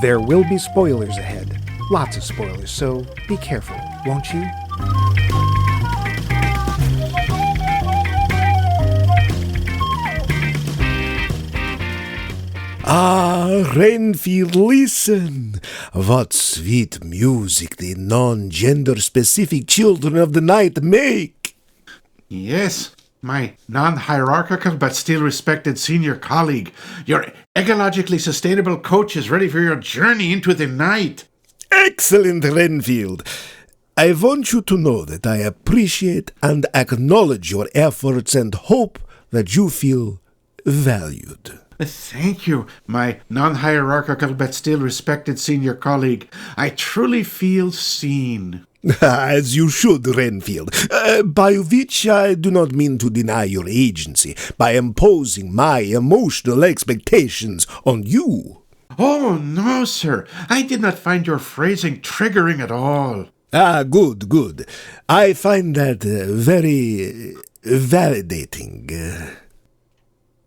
There will be spoilers ahead. Lots of spoilers, so be careful, won't you? Ah, Renfield, listen! What sweet music the non-gender-specific children of the night make! Yes, my non-hierarchical but still respected senior colleague. Your ecologically sustainable coach is ready for your journey into the night. Excellent, Renfield! I want you to know that I appreciate and acknowledge your efforts and hope that you feel valued. Thank you, my non-hierarchical but still respected senior colleague. I truly feel seen. As you should, Renfield. By which I do not mean to deny your agency by imposing my emotional expectations on you. Oh, no, sir. I did not find your phrasing triggering at all. Ah, good. I find that very validating.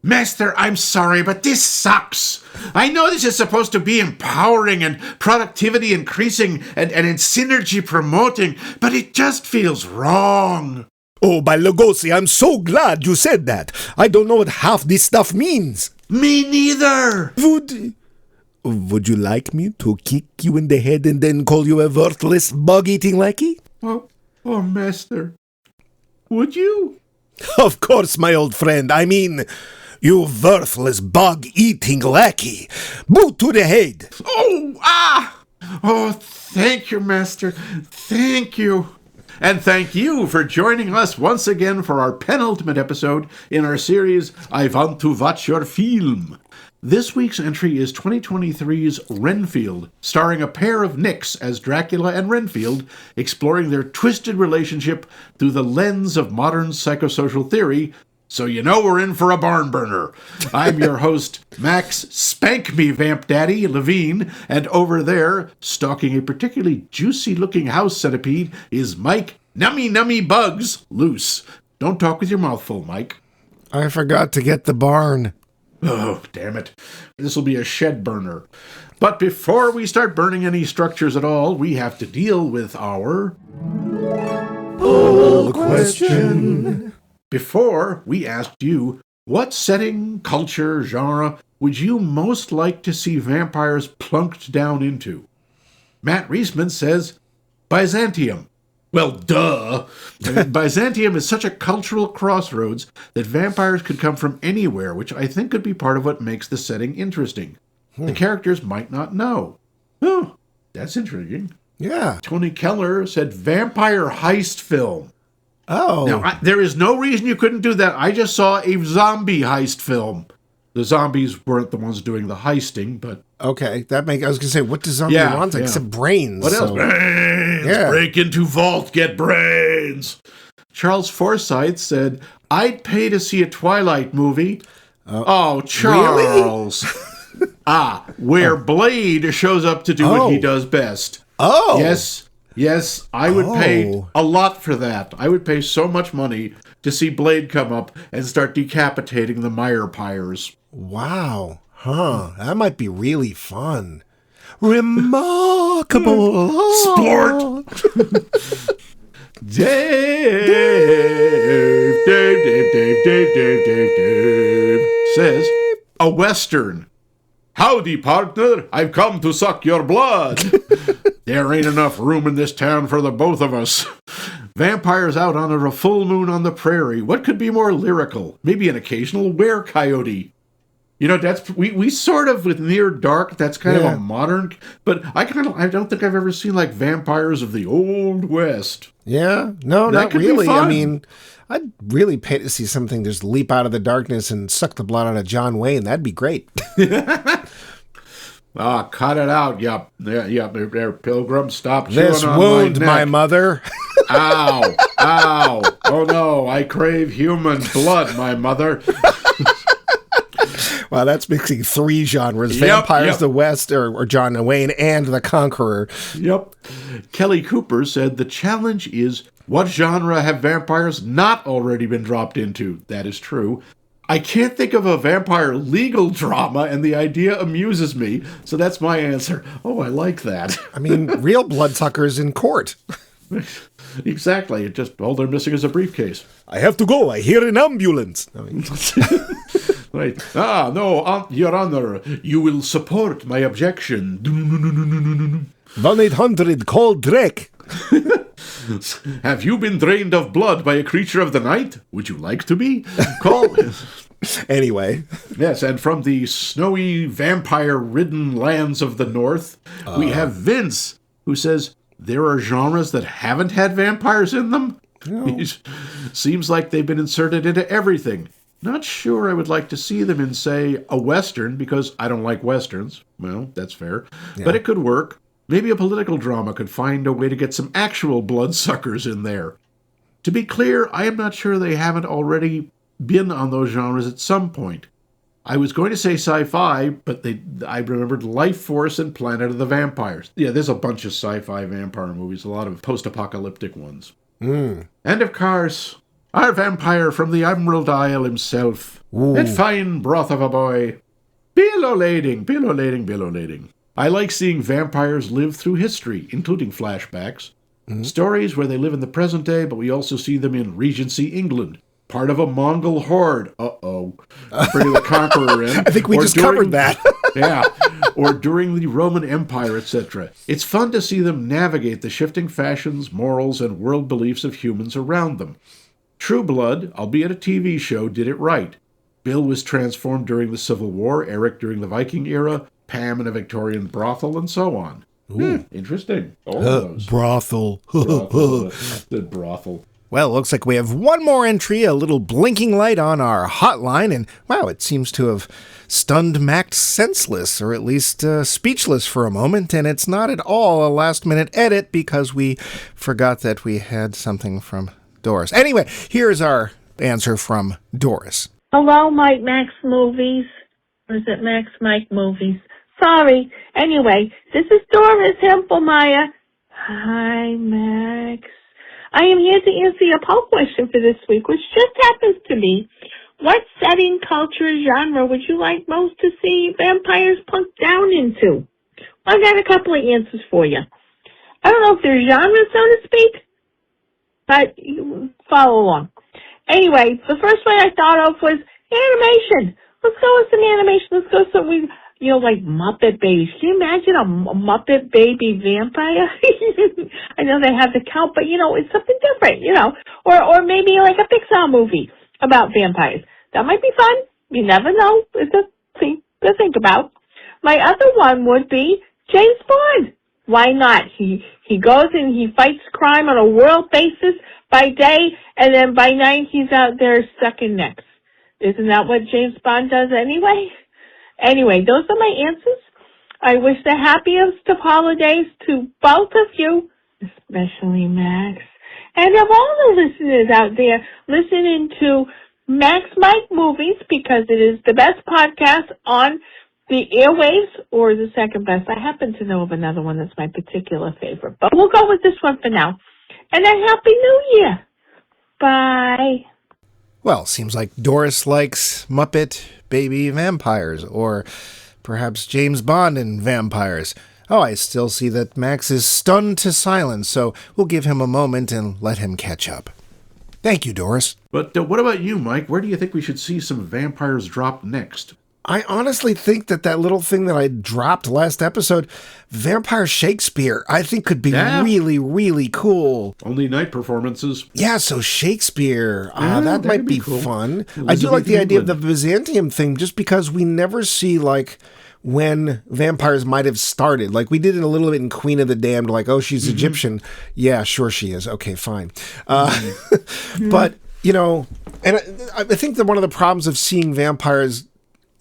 Master, I'm sorry, but this sucks. I know this is supposed to be empowering and productivity increasing and synergy promoting, but it just feels wrong. Oh, by Lugosi, I'm so glad you said that. I don't know what half this stuff means. Me neither. Would you like me to kick you in the head and then call you a worthless bug-eating lackey? Oh, Master. Would you? Of course, my old friend. I mean, you worthless bug-eating lackey. Boot to the head. Oh, thank you, Master. Thank you. And thank you for joining us once again for our penultimate episode in our series, I Want to Vatch Your Feelm. This week's entry is 2023's Renfield, starring a pair of Nicks as Dracula and Renfield, exploring their twisted relationship through the lens of modern psychosocial theory. So you know we're in for a barn burner. I'm your host, Max Spank Me Vamp Daddy Levine, and over there, stalking a particularly juicy-looking house centipede, is Mike Nummy Bugs Loose. Don't talk with your mouth full, Mike. I forgot to get the barn. Oh, damn it. This will be a shed burner. But before we start burning any structures at all, we have to deal with our poll question. Before, we asked you, what setting, culture, genre would you most like to see vampires plunked down into? Matt Reisman says, Byzantium. Well, duh. Byzantium is such a cultural crossroads that vampires could come from anywhere, which I think could be part of what makes the setting interesting. The characters might not know. Oh, that's intriguing. Yeah. Tony Keller said vampire heist film. Oh. Now, there is no reason you couldn't do that. I just saw a zombie heist film. The zombies weren't the ones doing the heisting, but... Okay, I was going to say, what does zombie want? Except brains. What else? Brains! Yeah. Break into vault, get brains! Charles Forsythe said, I'd pay to see a Twilight movie. Oh, Charles. Really? Where Blade shows up to do what he does best. Oh. Yes, I would pay a lot for that. I would pay so much money to see Blade come up and start decapitating the Meyer Pyres. Wow. That might be really fun. Remarkable. Splort. Dave says, a Western. Howdy, partner. I've come to suck your blood. There ain't enough room in this town for the both of us. Vampires out on a full moon on the prairie. What could be more lyrical? Maybe an occasional were-coyote. You know, that's we sort of, with Near Dark, that's kind of a modern, but I don't think I've ever seen like vampires of the Old West. Yeah, no, that not really. I mean, I'd really pay to see something just leap out of the darkness and suck the blood out of John Wayne. That'd be great. Cut it out. Yep. Yeah, there, Pilgrim. Stop chewing this on wound, my my mother. Ow. Oh no, I crave human blood, my mother. Wow, that's mixing three genres. Vampires, the West, or John Wayne, and The Conqueror. Yep. Kelly Cooper said, the challenge is, what genre have vampires not already been dropped into? That is true. I can't think of a vampire legal drama, and the idea amuses me, so that's my answer. Oh, I like that. I mean, real bloodsuckers in court. Exactly. Just all they're missing is a briefcase. I have to go. I hear an ambulance. Right. Ah, no, Your Honor, you will support my objection. 1-800, call Drake. Have you been drained of blood by a creature of the night? Would you like to be? Call. Anyway. Yes, and from the snowy, vampire-ridden lands of the north, we have Vince, who says, there are genres that haven't had vampires in them? No. Seems like they've been inserted into everything. Not sure I would like to see them in, say, a Western, because I don't like Westerns. Well, that's fair. Yeah. But it could work. Maybe a political drama could find a way to get some actual bloodsuckers in there. To be clear, I am not sure they haven't already been on those genres at some point. I was going to say sci-fi, but I remembered Life Force and Planet of the Vampires. Yeah, there's a bunch of sci-fi vampire movies, a lot of post-apocalyptic ones. And of course, our vampire from the Emerald Isle himself. That fine broth of a boy. Billow-lading, billow-lading, billow-lading. I like seeing vampires live through history, including flashbacks. Stories where they live in the present day, but we also see them in Regency England. Part of a Mongol horde. Bring the Conqueror in. I think we just covered that. Yeah. Or during the Roman Empire, etc. It's fun to see them navigate the shifting fashions, morals, and world beliefs of humans around them. True Blood, albeit a TV show, did it right. Bill was transformed during the Civil War, Eric during the Viking era, Pam in a Victorian brothel, and so on. Interesting. All of those. Brothel. The brothel. Well, looks like we have one more entry, a little blinking light on our hotline, and wow, it seems to have stunned Max senseless, or at least speechless for a moment, and it's not at all a last-minute edit because we forgot that we had something from Doris. Anyway, here's our answer from Doris. Hello, Mike Max Movies. Or is it Max Mike Movies? Sorry. Anyway, this is Doris Hempelmeyer. Hi, Max. I am here to answer your poll question for this week, which just happens to be, what setting, culture, genre would you like most to see vampires plunk down into? Well, I've got a couple of answers for you. I don't know if they're genres, so to speak, but you follow along. Anyway, the first one I thought of was animation. Let's go with some animation. Let's go with some, like Muppet Babies. Can you imagine a Muppet Baby vampire? I know they have the count, but, it's something different, Or maybe like a Pixar movie about vampires. That might be fun. You never know. It's a thing to think about. My other one would be James Bond. Why not? He goes and he fights crime on a world basis by day, and then by night he's out there sucking necks. Isn't that what James Bond does anyway? Anyway, those are my answers. I wish the happiest of holidays to both of you, especially Max, and of all the listeners out there listening to Max Mike Movies, because it is the best podcast on the airwaves, or the second best. I happen to know of another one that's my particular favorite, but we'll go with this one for now. And a Happy New Year. Bye. Well, seems like Doris likes Muppet Baby vampires, or perhaps James Bond and vampires. Oh, I still see that Max is stunned to silence, so we'll give him a moment and let him catch up. Thank you, Doris. But what about you, Mike? Where do you think we should see some vampires drop next? I honestly think that little thing that I dropped last episode, Vampire Shakespeare, I think could be really, really cool. Only night performances. Yeah, so Shakespeare, that might be cool. Fun. I do like the idea of the Byzantium thing, just because we never see, when vampires might have started. Like, we did it a little bit in Queen of the Damned, she's Egyptian. Yeah, sure she is. Okay, fine. But, and I think that one of the problems of seeing vampires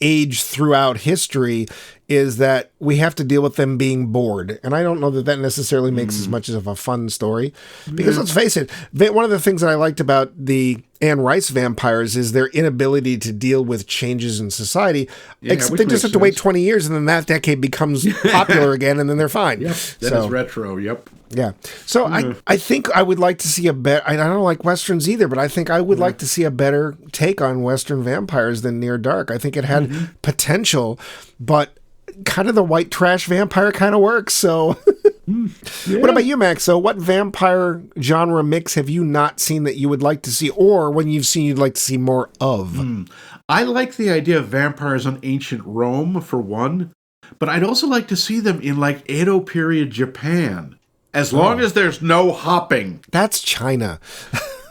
age throughout history is that we have to deal with them being bored. And I don't know that necessarily makes as much of a fun story. Because let's face it, one of the things that I liked about the Anne Rice vampires is their inability to deal with changes in society. Yeah, They just have to wait 20 years, and then that decade becomes popular again, and then they're fine. Yep, that is retro, yep. Yeah. So I think I would like to see a better... I don't like Westerns either, but I think I would like to see a better take on Western vampires than Near Dark. I think it had potential, but kind of the white trash vampire kind of works, so... What about you, Max? So what vampire genre mix have you not seen that you would like to see, or when you've seen you'd like to see more of? I like the idea of vampires on ancient Rome, for one, but I'd also like to see them in, like, Edo period Japan, as long as there's no hopping. That's China.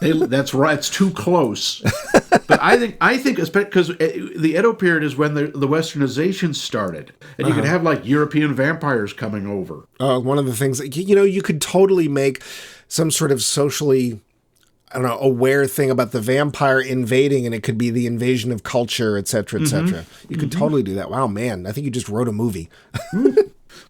That's right. It's too close. But I think, because the Edo period is when the westernization started, and you could have like European vampires coming over. One of the things, you could totally make some sort of socially, I don't know, aware thing about the vampire invading, and it could be the invasion of culture, et cetera, et cetera. You could totally do that. Wow, man, I think you just wrote a movie.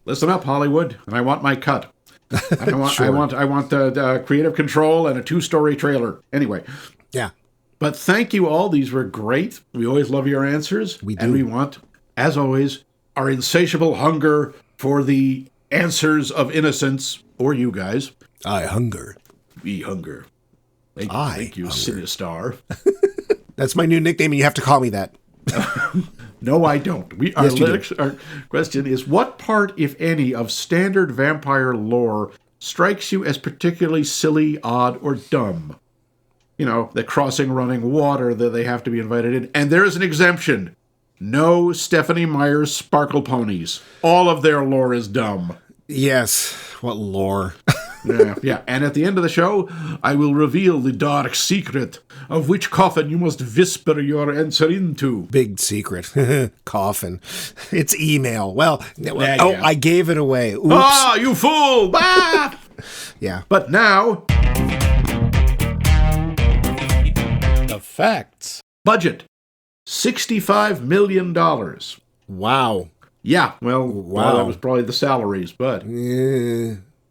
Listen up, Hollywood, and I want my cut. I want the creative control and a 2-story trailer. Anyway. Yeah. But thank you all. These were great. We always love your answers. We do. And we want, as always, our insatiable hunger for the answers of innocence, or you guys. I hunger. We hunger. Thank you, Sinistar. That's my new nickname, and you have to call me that. No, I don't. Our question is, what part, if any, of standard vampire lore strikes you as particularly silly, odd, or dumb? The crossing running water that they have to be invited in. And there is an exemption. No Stephanie Meyer's sparkle ponies. All of their lore is dumb. Yes. What lore? Yeah. And at the end of the show, I will reveal the dark secret of which coffin you must whisper your answer into. Big secret. Coffin. It's email. Well, I gave it away. Oops. Ah, you fool! Ah! Yeah. But now... The facts. Budget. $65 million. Wow. Yeah, well, that was probably the salaries, but...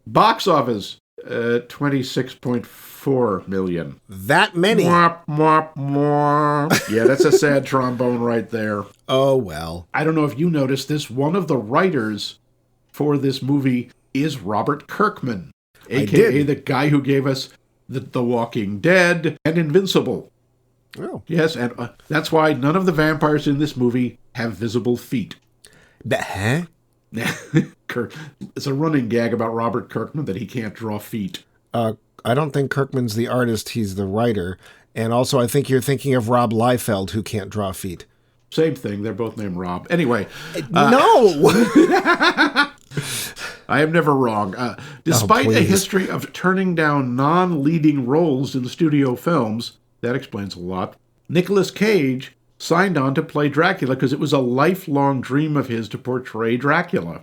Box office, 26.4 million. That many? Mwah, mwah, mwah. Yeah, that's a sad trombone right there. Oh, well. I don't know if you noticed this. One of the writers for this movie is Robert Kirkman, a.k.a. the guy who gave us The Walking Dead and Invincible. Oh. Yes, and that's why none of the vampires in this movie have visible feet. Huh? It's a running gag about Robert Kirkman that he can't draw feet. I don't think Kirkman's the artist, he's the writer. And also, I think you're thinking of Rob Liefeld, who can't draw feet. Same thing, they're both named Rob. Anyway. No! I am never wrong. Despite a history of turning down non-leading roles in studio films, that explains a lot, Nicholas Cage signed on to play Dracula because it was a lifelong dream of his to portray Dracula.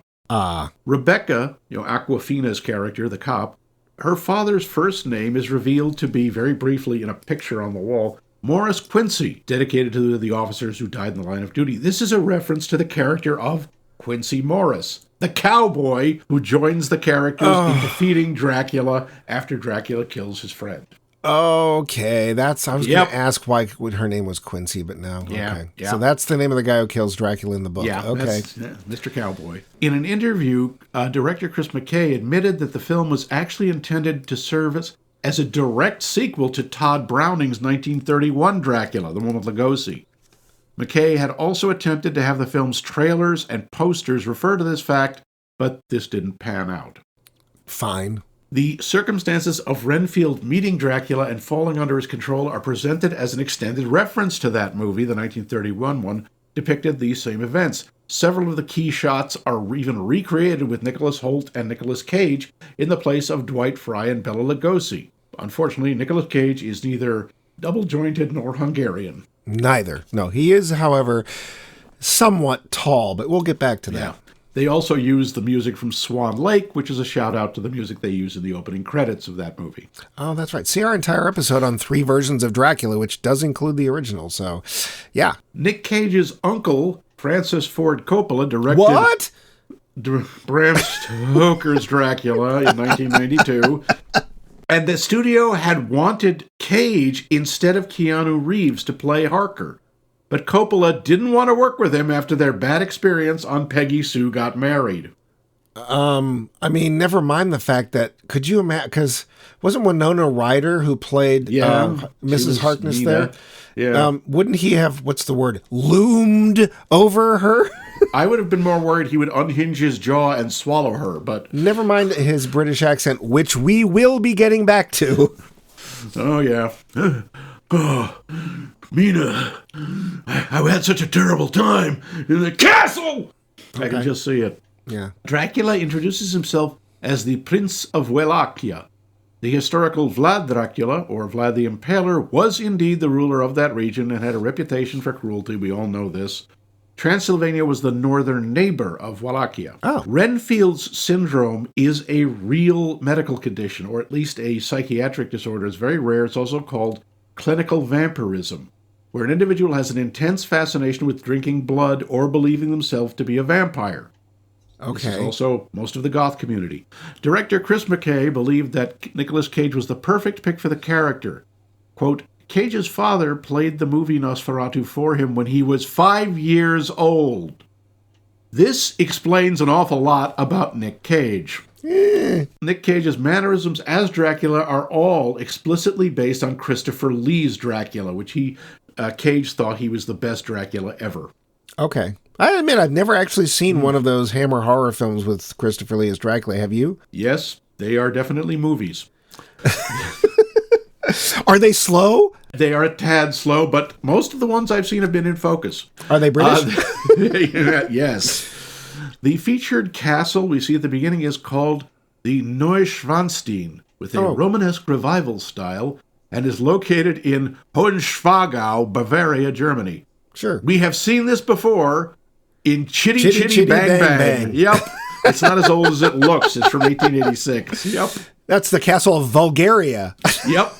Rebecca, Aquafina's character, the cop, her father's first name is revealed to be, very briefly in a picture on the wall, Morris Quincy, dedicated to the officers who died in the line of duty. This is a reference to the character of Quincy Morris, the cowboy who joins the characters in defeating Dracula after Dracula kills his friend. Okay, I was going to ask why her name was Quincy, but no. Okay. So that's the name of the guy who kills Dracula in the book. Yeah, okay. Mr. Cowboy. In an interview, director Chris McKay admitted that the film was actually intended to serve as a direct sequel to Todd Browning's 1931 Dracula, the one with Lugosi. McKay had also attempted to have the film's trailers and posters refer to this fact, but this didn't pan out. Fine. The circumstances of Renfield meeting Dracula and falling under his control are presented as an extended reference to that movie, the 1931 one, depicted these same events. Several of the key shots are even recreated with Nicholas Holt and Nicolas Cage in the place of Dwight Fry and Bela Lugosi. Unfortunately, Nicolas Cage is neither double-jointed nor Hungarian. Neither. No, he is, however, somewhat tall, but we'll get back to that. Yeah. They also use the music from Swan Lake, which is a shout-out to the music they use in the opening credits of that movie. Oh, that's right. See our entire episode on 3 versions of Dracula, which does include the original, so, yeah. Nick Cage's uncle Francis Ford Coppola directed What? Bram Stoker's Dracula in 1992. And the studio had wanted Cage instead of Keanu Reeves to play Harker. But Coppola didn't want to work with him after their bad experience on Peggy Sue Got Married. I mean, never mind the fact that, could you imagine, because wasn't Winona Ryder who played Mrs. Harkness Nina. there? Yeah. Wouldn't he have, what's the word, loomed over her? I would have been more worried he would unhinge his jaw and swallow her, but... Never mind his British accent, which we will be getting back to. Oh, yeah. Oh, Mina, I had such a terrible time in the castle! Okay. I can just see it. Yeah. Dracula introduces himself as the Prince of Wallachia. The historical Vlad Dracula, or Vlad the Impaler, was indeed the ruler of that region and had a reputation for cruelty. We all know this. Transylvania was the northern neighbor of Wallachia. Oh. Renfield's syndrome is a real medical condition, or at least a psychiatric disorder. It's very rare. It's also called clinical vampirism, where an individual has an intense fascination with drinking blood or believing themselves to be a vampire. Okay. This is also most of the goth community. Director Chris McKay believed that Nicolas Cage was the perfect pick for the character. Quote, Cage's father played the movie Nosferatu for him when he was 5 years old. This explains an awful lot about Nick Cage. Nick Cage's mannerisms as Dracula are all explicitly based on Christopher Lee's Dracula, which Cage thought he was the best Dracula ever. Okay. I admit I've never actually seen one of those Hammer horror films with Christopher Lee as Dracula. Have you? Yes, they are definitely movies. Are they slow? They are a tad slow, but most of the ones I've seen have been in focus. Are they British? Yes. The featured castle we see at the beginning is called the Neuschwanstein, with a Romanesque revival style, and is located in Hohenschwangau, Bavaria, Germany. Sure. We have seen this before in Chitty Chitty Bang Bang. Yep. It's not as old as it looks. It's from 1886. Yep. That's the castle of Bulgaria. Yep.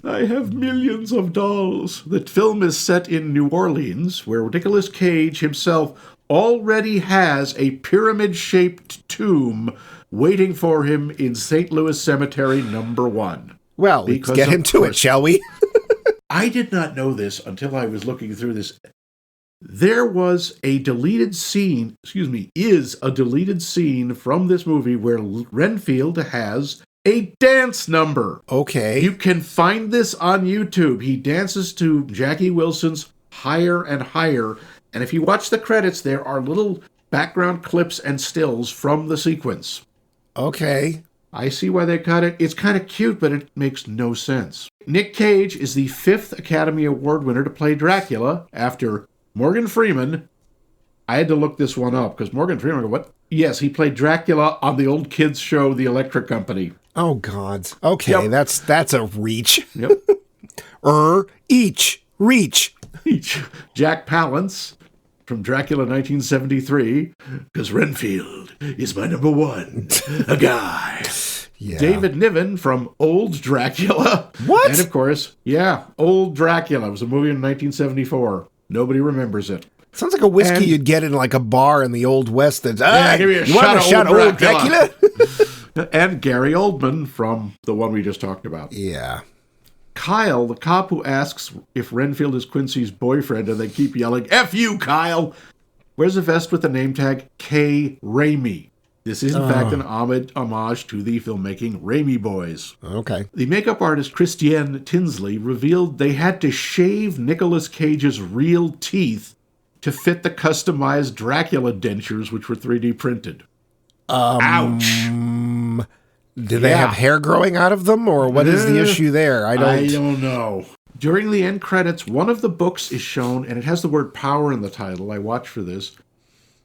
I have millions of dolls. The film is set in New Orleans, where Nicolas Cage himself already has a pyramid-shaped tomb waiting for him in St. Louis Cemetery number 1. Well, let's get into it, shall we? I did not know this until I was looking through this. There was a deleted scene, is a deleted scene from this movie where Renfield has a dance number. Okay. You can find this on YouTube. He dances to Jackie Wilson's Higher and Higher. And if you watch the credits, there are little background clips and stills from the sequence. Okay. I see why they cut it. It's kind of cute, but it makes no sense. Nick Cage is the 5th Academy Award winner to play Dracula after Morgan Freeman. I had to look this one up because Morgan Freeman, what? Yes, he played Dracula on the old kids show, The Electric Company. Oh, God. Okay, Yep. that's a reach. Yep. Reach. Jack Palance from Dracula 1973, because Renfield is my number 1, a guy. Yeah. David Niven from Old Dracula. What? And of course, Old Dracula. It was a movie in 1974. Nobody remembers it. Sounds like a whiskey you'd get in like a bar in the Old West. That's, give me a you want shot of Old Dracula? And Gary Oldman from the one we just talked about. Yeah. Kyle, the cop who asks if Renfield is Quincy's boyfriend, and they keep yelling, F you, Kyle, wears a vest with the name tag K. Raimi. This is, in fact, an homage to the filmmaking Raimi Boys. Okay. The makeup artist Christiane Tinsley revealed they had to shave Nicolas Cage's real teeth to fit the customized Dracula dentures, which were 3D printed. Ouch. Do they have hair growing out of them, or what is the issue there? I don't know. During the end credits, one of the books is shown, and it has the word power in the title. I watched for this.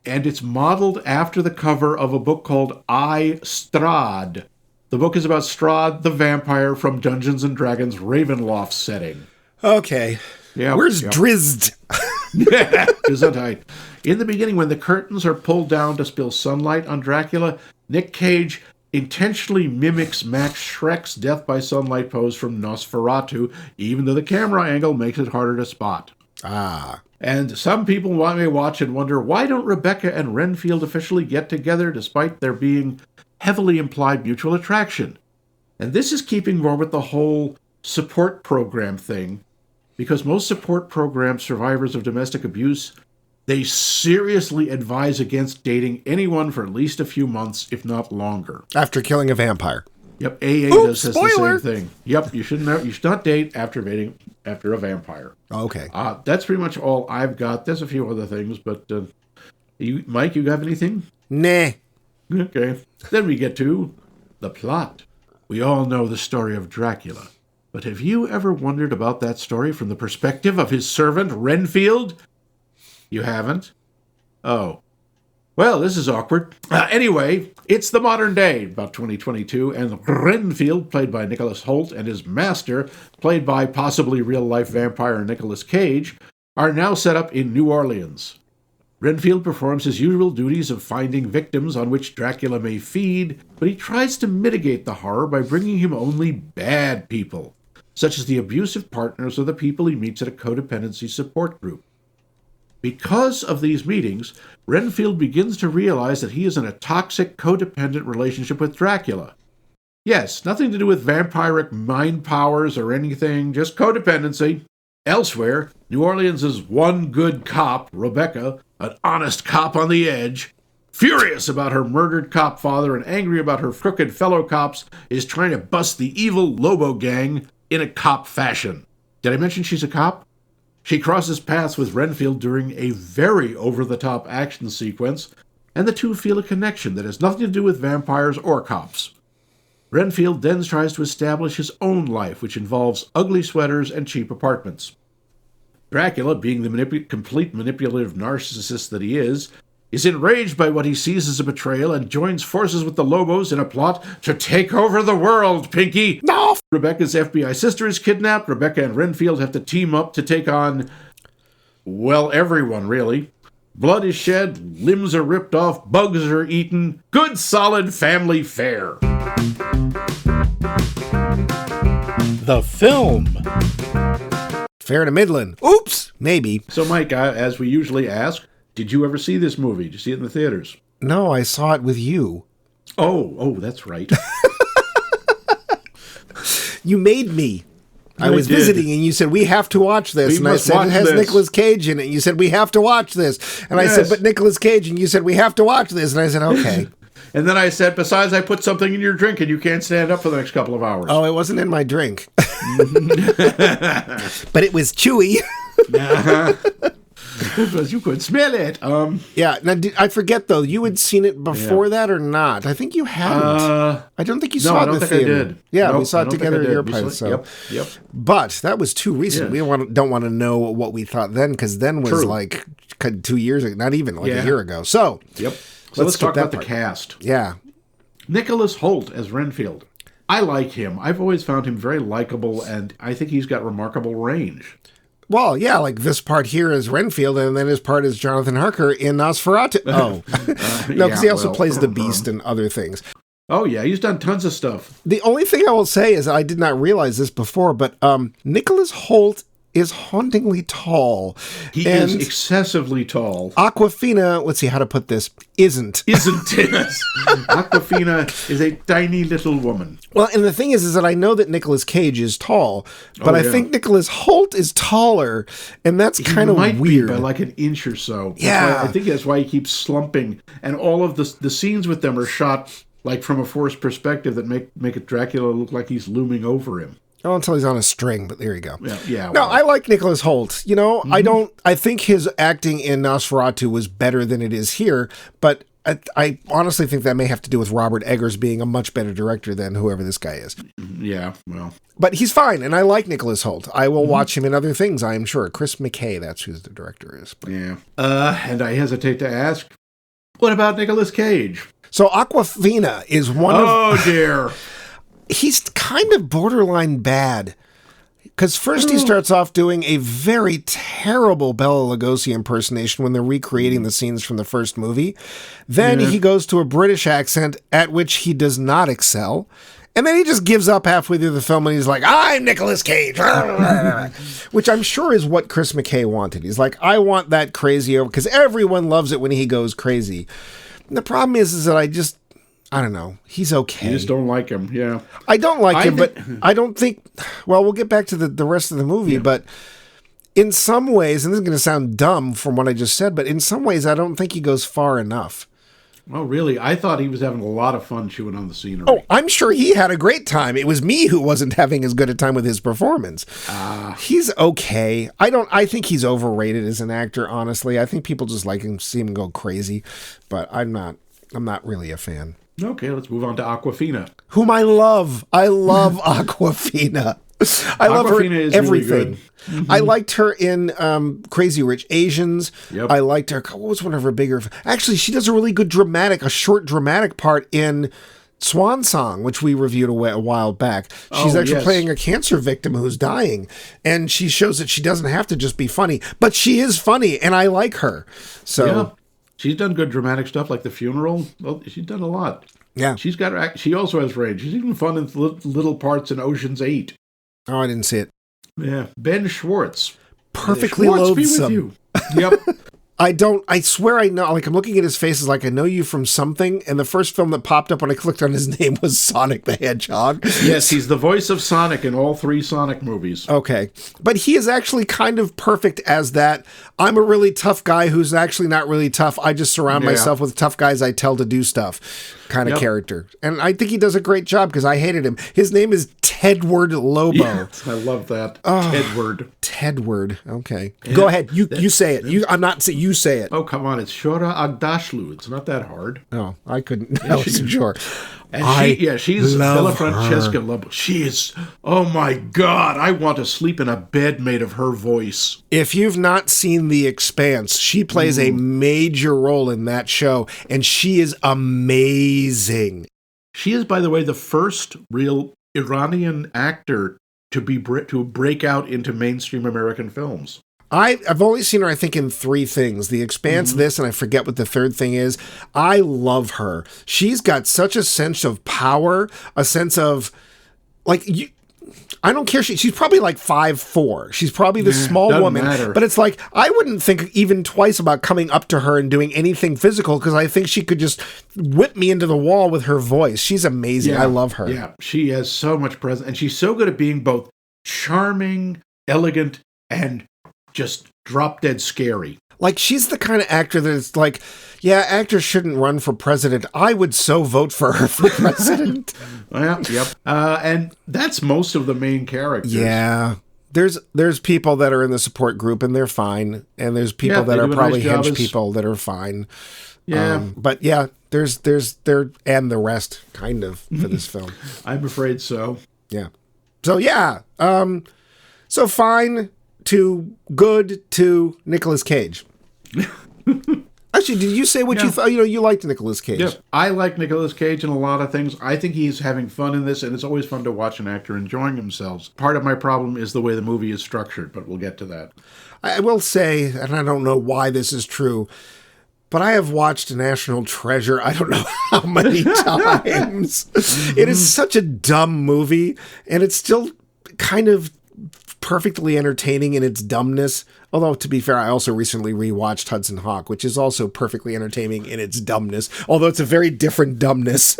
And it's modeled after the cover of a book called I, Strahd. The book is about Strahd, the vampire from Dungeons & Dragons Ravenloft setting. Okay. Yeah. Where's Drizzt? Gesundheit. In the beginning, when the curtains are pulled down to spill sunlight on Dracula, Nick Cage intentionally mimics Max Schreck's death by sunlight pose from Nosferatu, even though the camera angle makes it harder to spot. Ah. And some people may watch and wonder, why don't Rebecca and Renfield officially get together despite there being heavily implied mutual attraction? And this is keeping more with the whole support program thing, because most support program survivors of domestic abuse, they seriously advise against dating anyone for at least a few months, if not longer. After killing a vampire. Yep, AA does the spoiler! same thing. Yep, you should not date after a vampire. Okay. That's pretty much all I've got. There's a few other things, but Mike, you have anything? Nah. Okay. Then we get to the plot. We all know the story of Dracula, but have you ever wondered about that story from the perspective of his servant, Renfield? You haven't? Oh. Well, this is awkward. Anyway, it's the modern day, about 2022, and Renfield, played by Nicholas Holt, and his master, played by possibly real-life vampire Nicolas Cage, are now set up in New Orleans. Renfield performs his usual duties of finding victims on which Dracula may feed, but he tries to mitigate the horror by bringing him only bad people, such as the abusive partners or the people he meets at a codependency support group. Because of these meetings, Renfield begins to realize that he is in a toxic, codependent relationship with Dracula. Yes, nothing to do with vampiric mind powers or anything, just codependency. Elsewhere, New Orleans' one good cop, Rebecca, an honest cop on the edge, furious about her murdered cop father and angry about her crooked fellow cops, is trying to bust the evil Lobo gang in a cop fashion. Did I mention she's a cop? She crosses paths with Renfield during a very over-the-top action sequence, and the two feel a connection that has nothing to do with vampires or cops. Renfield then tries to establish his own life, which involves ugly sweaters and cheap apartments. Dracula, being the complete manipulative narcissist that he is enraged by what he sees as a betrayal and joins forces with the Lobos in a plot to take over the world, Pinky! No! Rebecca's FBI sister is kidnapped. Rebecca and Renfield have to team up to take on, well, everyone, really. Blood is shed, limbs are ripped off, bugs are eaten. Good, solid family fare. The film. Fair to Midland. Oops! Maybe. So, Mike, as we usually ask, did you ever see this movie? Did you see it in the theaters? No, I saw it with you. Oh, that's right. You made me. I was visiting and you said, we have to watch this. And I said, it has Nicolas Cage in it. And you said, we have to watch this. And I said, but Nicolas Cage. And you said, we have to watch this. And I said, okay. And then I said, besides, I put something in your drink and you can't stand up for the next couple of hours. Oh, it wasn't in my drink. But it was chewy. Because you could smell it. Yeah. Now, I forget, though. You had seen it before that or not? I think you hadn't. I don't think you saw it in the theater. I did. Yeah, nope, we saw it together at your place. So. Yep. But that was too recent. Yes. We don't want to know what we thought then, because then was like 2 years ago, not even like a year ago. So, let's talk about the cast. Yeah. Nicholas Holt as Renfield. I like him. I've always found him very likable, and I think he's got remarkable range. Well, yeah, like this part here is Renfield, and then his part is Jonathan Harker in Nosferatu. Oh. No, because he also plays the Beast and other things. Oh, yeah, he's done tons of stuff. The only thing I will say is I did not realize this before, but Nicholas Holt is hauntingly tall. He is excessively tall. Awkwafina, let's see how to put this, isn't. Awkwafina is a tiny little woman. Well, and the thing is that I know that Nicolas Cage is tall, but I think Nicholas Holt is taller, and that's kind of weird. Be by like an inch or so. I think that's why he keeps slumping, and all of the scenes with them are shot like from a forced perspective that make it Dracula look like he's looming over him. Oh, until he's on a string, but there you go. Yeah. No, I like Nicholas Holt. You know, I think his acting in Nosferatu was better than it is here, but I honestly think that may have to do with Robert Eggers being a much better director than whoever this guy is. Yeah, well. But he's fine, and I like Nicholas Holt. I will watch him in other things, I am sure. Chris McKay, that's who the director is. But. Yeah. And I hesitate to ask, what about Nicolas Cage? So Awkwafina is one of... Oh, dear. He's kind of borderline bad. Because first he starts off doing a very terrible Bela Lugosi impersonation when they're recreating the scenes from the first movie. Then he goes to a British accent at which he does not excel. And then he just gives up halfway through the film and he's like, I'm Nicolas Cage. Which I'm sure is what Chris McKay wanted. He's like, I want that crazy, because everyone loves it when he goes crazy. And the problem is that I don't know. He's okay. You just don't like him, yeah. I don't like him, but I don't think, well, we'll get back to the rest of the movie, but in some ways, and this is going to sound dumb from what I just said, but in some ways, I don't think he goes far enough. Oh, really? I thought he was having a lot of fun chewing on the scenery. Oh, I'm sure he had a great time. It was me who wasn't having as good a time with his performance. He's okay. I think he's overrated as an actor, honestly. I think people just like him, see him go crazy, but I'm not really a fan. Okay, let's move on to Awkwafina. Whom I love. I love Awkwafina. I love her in everything. Really good. Mm-hmm. I liked her in Crazy Rich Asians. Yep. I liked her. What was one of her bigger? Actually, she does a really good short dramatic part in Swan Song, which we reviewed a while back. She's actually playing a cancer victim who's dying, and she shows that she doesn't have to just be funny, but she is funny, and I like her. So yeah. She's done good dramatic stuff like The Funeral. Well, she's done a lot. Yeah. She also has range. She's even fun in little parts in Ocean's 8. Oh, I didn't see it. Yeah. Ben Schwartz. Perfectly Schwartz loathsome. be with you. Yep. I swear I know, like I'm looking at his face, is like I know you from something, and the first film that popped up when I clicked on his name was Sonic the Hedgehog. Yes, he's the voice of Sonic in all 3 Sonic movies. Okay. But he is actually kind of perfect as that. I'm a really tough guy who's actually not really tough. I just surround myself with tough guys I tell to do stuff kind of character. And I think he does a great job because I hated him. His name is Tedward Lobo. Yeah, I love that. Tedward. Tedward. Okay. Yeah. Go ahead. You say it. You say it. Oh, come on. It's Shora Agdashlu. It's not that hard. Oh, I couldn't. I wasn't sure. And she's Bella Francesca Lobo. She is, oh my God, I want to sleep in a bed made of her voice. If you've not seen The Expanse, she plays a major role in that show, and she is amazing. She is, by the way, the first real Iranian actor to break out into mainstream American films. I've only seen her, I think, in 3 things. The Expanse, this, and I forget what the third thing is. I love her. She's got such a sense of power, a sense of, I don't care. She's probably like 5'4". She's probably the small woman. Matter. But it's like, I wouldn't think even twice about coming up to her and doing anything physical because I think she could just whip me into the wall with her voice. She's amazing. I love her. Yeah, she has so much presence. And she's so good at being both charming, elegant, and just drop dead scary. Like, she's the kind of actor that it's like, yeah, actors shouldn't run for president. I would so vote for her for president. Yep. And that's most of the main characters. Yeah. There's people that are in the support group and they're fine. And there's people that are probably hench people that are fine. Yeah. But yeah, there's and the rest kind of for this film. I'm afraid so. Yeah. So yeah. So fine to good to Nicolas Cage. Actually, did you say what you thought? You liked Nicolas Cage. Yep. I like Nicolas Cage in a lot of things. I think he's having fun in this, and it's always fun to watch an actor enjoying themselves. Part of my problem is the way the movie is structured, but we'll get to that. I will say, and I don't know why this is true, but I have watched National Treasure I don't know how many times. It is such a dumb movie, and it's still kind of perfectly entertaining in its dumbness. Although, to be fair, I also recently rewatched Hudson Hawk, which is also perfectly entertaining in its dumbness. Although it's a very different dumbness.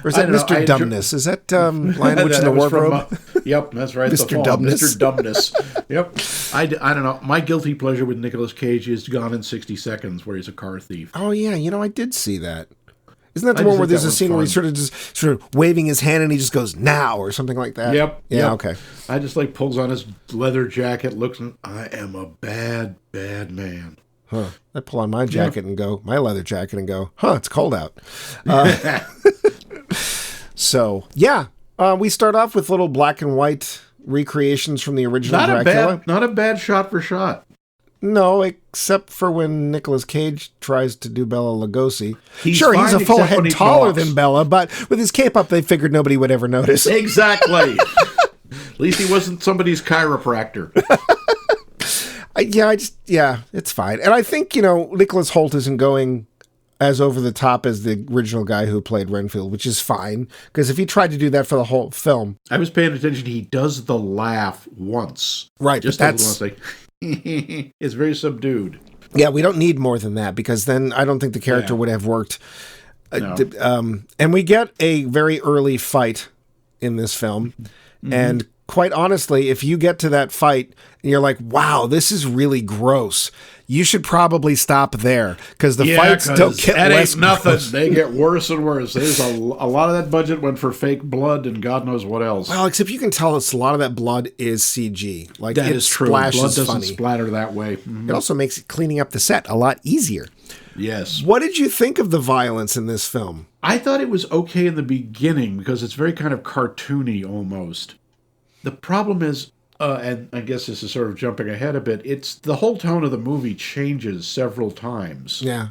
Or is that Mr. Dumbness? Is that Lion, Witch, and the Wardrobe? Yep, that's right. Mr. Dumbness. Mr. Dumbness. Yep. I don't know. My guilty pleasure with Nicolas Cage is Gone in 60 Seconds, where he's a car thief. Oh, yeah. I did see that. Isn't that the one where there's a scene where he's sort of waving his hand and he just goes, now, or something like that? Yep. Yeah, okay. I just pulls on his leather jacket, looks, and I am a bad, bad man. Huh. I pull on my jacket and go, my leather jacket and go, it's cold out. So, yeah. We start off with little black and white recreations from the original Dracula. Not a bad shot for shot. No, except for when Nicolas Cage tries to do Bela Lugosi. He's a full head taller than Bela, but with his cape up, they figured nobody would ever notice. Exactly. At least he wasn't somebody's chiropractor. It's fine. And I think, Nicholas Holt isn't going as over the top as the original guy who played Renfield, which is fine, because if he tried to do that for the whole film... I was paying attention. He does the laugh once. Right, just that's... like, it's very subdued. Yeah, we don't need more than that, because then I don't think the character would have worked. No. And we get a very early fight in this film, and quite honestly, if you get to that fight and you're like, wow, this is really gross, you should probably stop there, because the fights don't get less ain't nothing. gross. They get worse and worse. There's a lot of that budget went for fake blood and God knows what else. Well, except you can tell us a lot of that blood is CG. Like, that it is true. splashes Blood doesn't funny. splatter that way. Mm-hmm. It also makes cleaning up the set a lot easier. Yes. What did you think of the violence in this film? I thought it was okay in the beginning because it's very kind of cartoony almost. The problem is, and I guess this is sort of jumping ahead a bit, it's the whole tone of the movie changes several times. Yeah.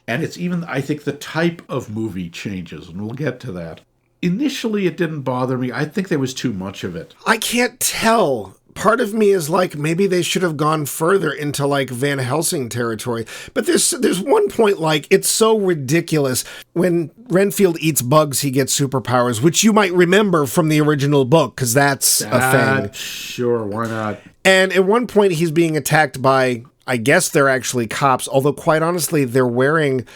And it's even, I think, the type of movie changes, and we'll get to that. Initially, it didn't bother me. I think there was too much of it. I can't tell. Part of me is like, maybe they should have gone further into like Van Helsing territory. But there's one point, like, it's so ridiculous. When Renfield eats bugs, he gets superpowers, which you might remember from the original book, because that's a thing. Sure, why not? And at one point, he's being attacked by, I guess they're actually cops, although quite honestly, they're wearing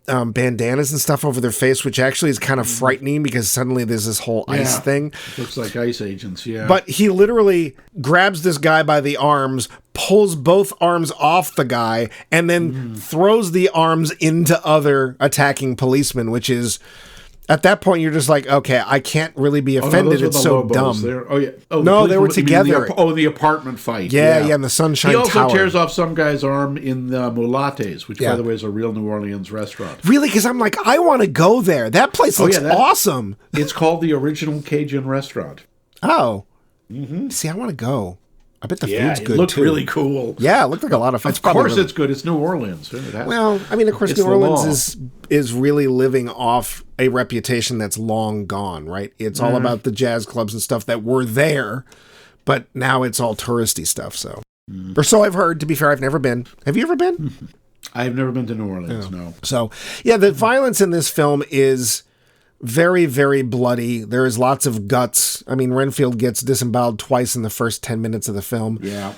bandanas and stuff over their face, which actually is kind of frightening, because suddenly there's this whole ice thing. Looks like ice agents, yeah. But he literally grabs this guy by the arms, pulls both arms off the guy, and then throws the arms into other attacking policemen, which is... At that point, you're just like, okay, I can't really be offended. It's so dumb. No, they were together. The apartment fight. Yeah, in the Sunshine Tower. He also tears off some guy's arm in the Mulattes, which, by the way, is a real New Orleans restaurant. Really? Because I'm like, I want to go there. That place looks awesome. It's called the Original Cajun Restaurant. Oh. See, I want to go. I bet the food's good, too. It looked really cool. Yeah, it looked like a lot of fun. Of course it's good. It's New Orleans. Well, I mean, of course, New Orleans is really living off a reputation that's long gone, right? It's all about the jazz clubs and stuff that were there, but now it's all touristy stuff, so. Or so I've heard. To be fair, I've never been. Have you ever been? I've never been to New Orleans, no. So, yeah, the violence in this film is... very, very bloody. There is lots of guts. I mean, Renfield gets disemboweled twice in the first 10 minutes of the film. Yeah.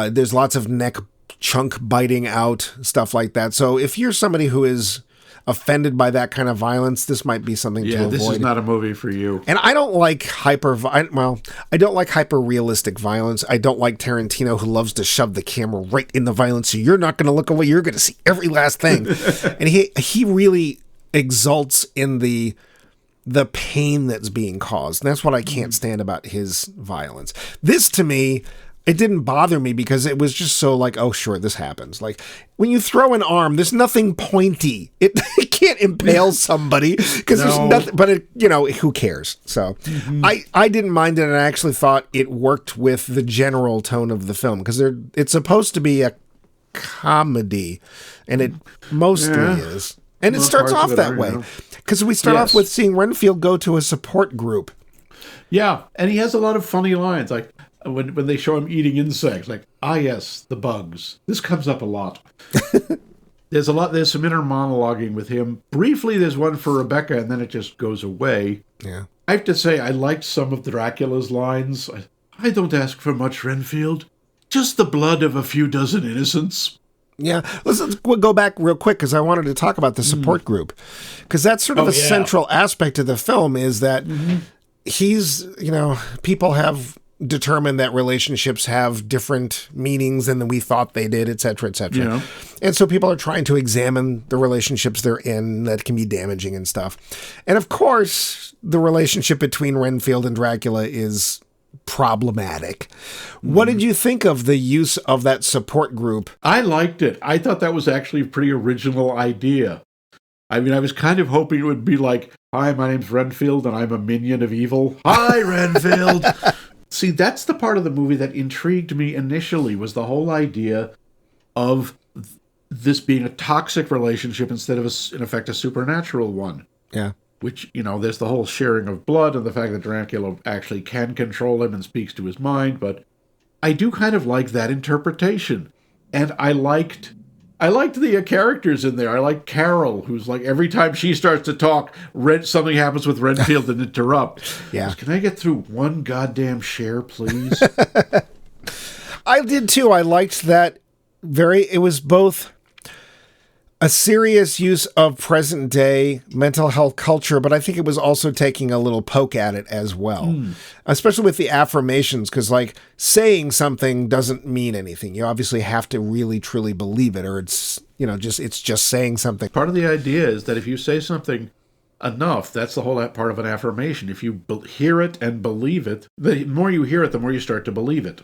There's lots of neck chunk biting out, stuff like that. So if you're somebody who is offended by that kind of violence, this might be something to avoid. Yeah, this is not a movie for you. And I don't like I don't like hyper-realistic violence. I don't like Tarantino, who loves to shove the camera right in the violence, so you're not going to look away. You're going to see every last thing. And he really... exalts in the pain that's being caused. And that's what I can't stand about his violence. This, to me, it didn't bother me because it was just so like, oh, sure, this happens. Like, when you throw an arm, there's nothing pointy. It can't impale somebody because there's nothing, but who cares? So I didn't mind it, and I actually thought it worked with the general tone of the film, because it's supposed to be a comedy, and it mostly is. And it starts off that way, because we start off with seeing Renfield go to a support group. Yeah, and he has a lot of funny lines, like when they show him eating insects, like, yes, the bugs. This comes up a lot. There's some inner monologuing with him. Briefly, there's one for Rebecca, and then it just goes away. Yeah. I have to say, I liked some of Dracula's lines. I don't ask for much, Renfield. Just the blood of a few dozen innocents. Yeah, we'll go back real quick, because I wanted to talk about the support group, because that's sort of a central aspect of the film, is that people have determined that relationships have different meanings than we thought they did, et cetera, et cetera. Yeah. And so people are trying to examine the relationships they're in that can be damaging and stuff. And of course, the relationship between Renfield and Dracula is problematic. What did you think of the use of that support group? I liked it. I thought that was actually a pretty original idea. I mean, I was kind of hoping it would be like, hi, my name's Renfield, and I'm a minion of evil. Hi, Renfield! See, that's the part of the movie that intrigued me initially, was the whole idea of this being a toxic relationship instead of, in effect, a supernatural one. Yeah. Which, there's the whole sharing of blood and the fact that Dracula actually can control him and speaks to his mind, but I do kind of like that interpretation. And I liked I liked the characters in there. I like Carol, who's like, every time she starts to talk, something happens with Renfield and interrupt. Yeah. Can I get through one goddamn share, please? I did too. I liked that it was both a serious use of present day mental health culture, but I think it was also taking a little poke at it as well, especially with the affirmations, because like saying something doesn't mean anything. You obviously have to really truly believe it, or it's just saying something. Part of the idea is that if you say something enough, that's the whole part of an affirmation. If you hear it and believe it, the more you hear it, the more you start to believe it.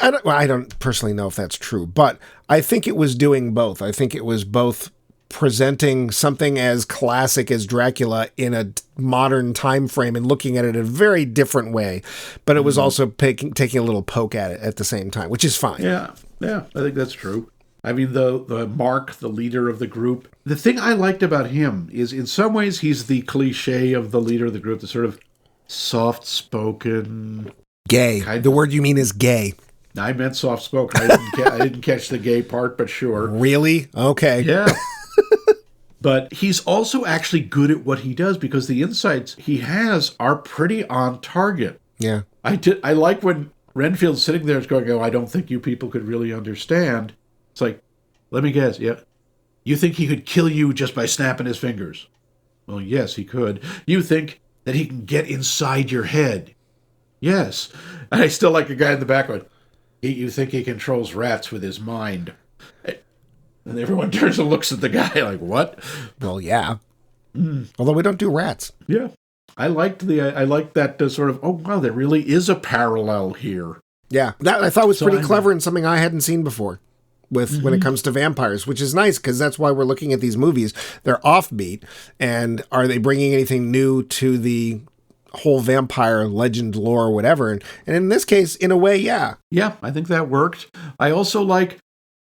I don't personally know if that's true, but I think it was doing both. I think it was both presenting something as classic as Dracula in a modern time frame and looking at it in a very different way, but it was also taking a little poke at it at the same time, which is fine. Yeah, I think that's true. I mean, the Mark, the leader of the group, the thing I liked about him is in some ways he's the cliche of the leader of the group, the sort of soft-spoken... Gay. The word you mean is gay. I meant soft-spoken. I didn't catch the gay part, but sure. Really? Okay. Yeah. But he's also actually good at what he does because the insights he has are pretty on target. Yeah. I like when Renfield's sitting there going, I don't think you people could really understand. It's like, let me guess, yeah. You think he could kill you just by snapping his fingers? Well, yes, he could. You think that he can get inside your head? Yes. And I still like a guy in the background. You think he controls rats with his mind? And everyone turns and looks at the guy like, what? Well, yeah. Although we don't do rats. Yeah. I liked that sort of, oh, wow, there really is a parallel here. Yeah. That I thought was pretty clever and something I hadn't seen before when it comes to vampires, which is nice because that's why we're looking at these movies. They're offbeat. And are they bringing anything new to the whole vampire legend lore or whatever? And in this case, in a way, yeah. Yeah, I think that worked. I also like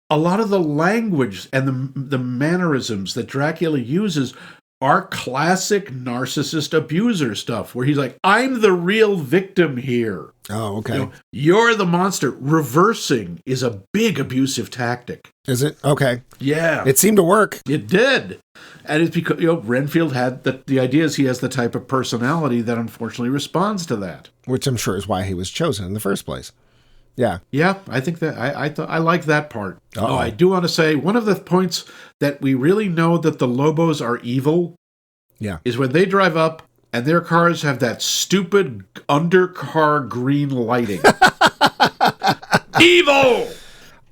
a lot of the language and the mannerisms that Dracula uses are classic narcissist abuser stuff, where he's like, I'm the real victim here. Oh, okay. You're the monster. Reversing is a big abusive tactic. Is it? Okay. Yeah. It seemed to work. It did. And it's because, Renfield had the idea is he has the type of personality that unfortunately responds to that. Which I'm sure is why he was chosen in the first place. Yeah. Yeah, I think that I like that part. Uh-oh. Oh, I do want to say one of the points that we really know that the Lobos are evil is when they drive up and their cars have that stupid undercar green lighting. Evil!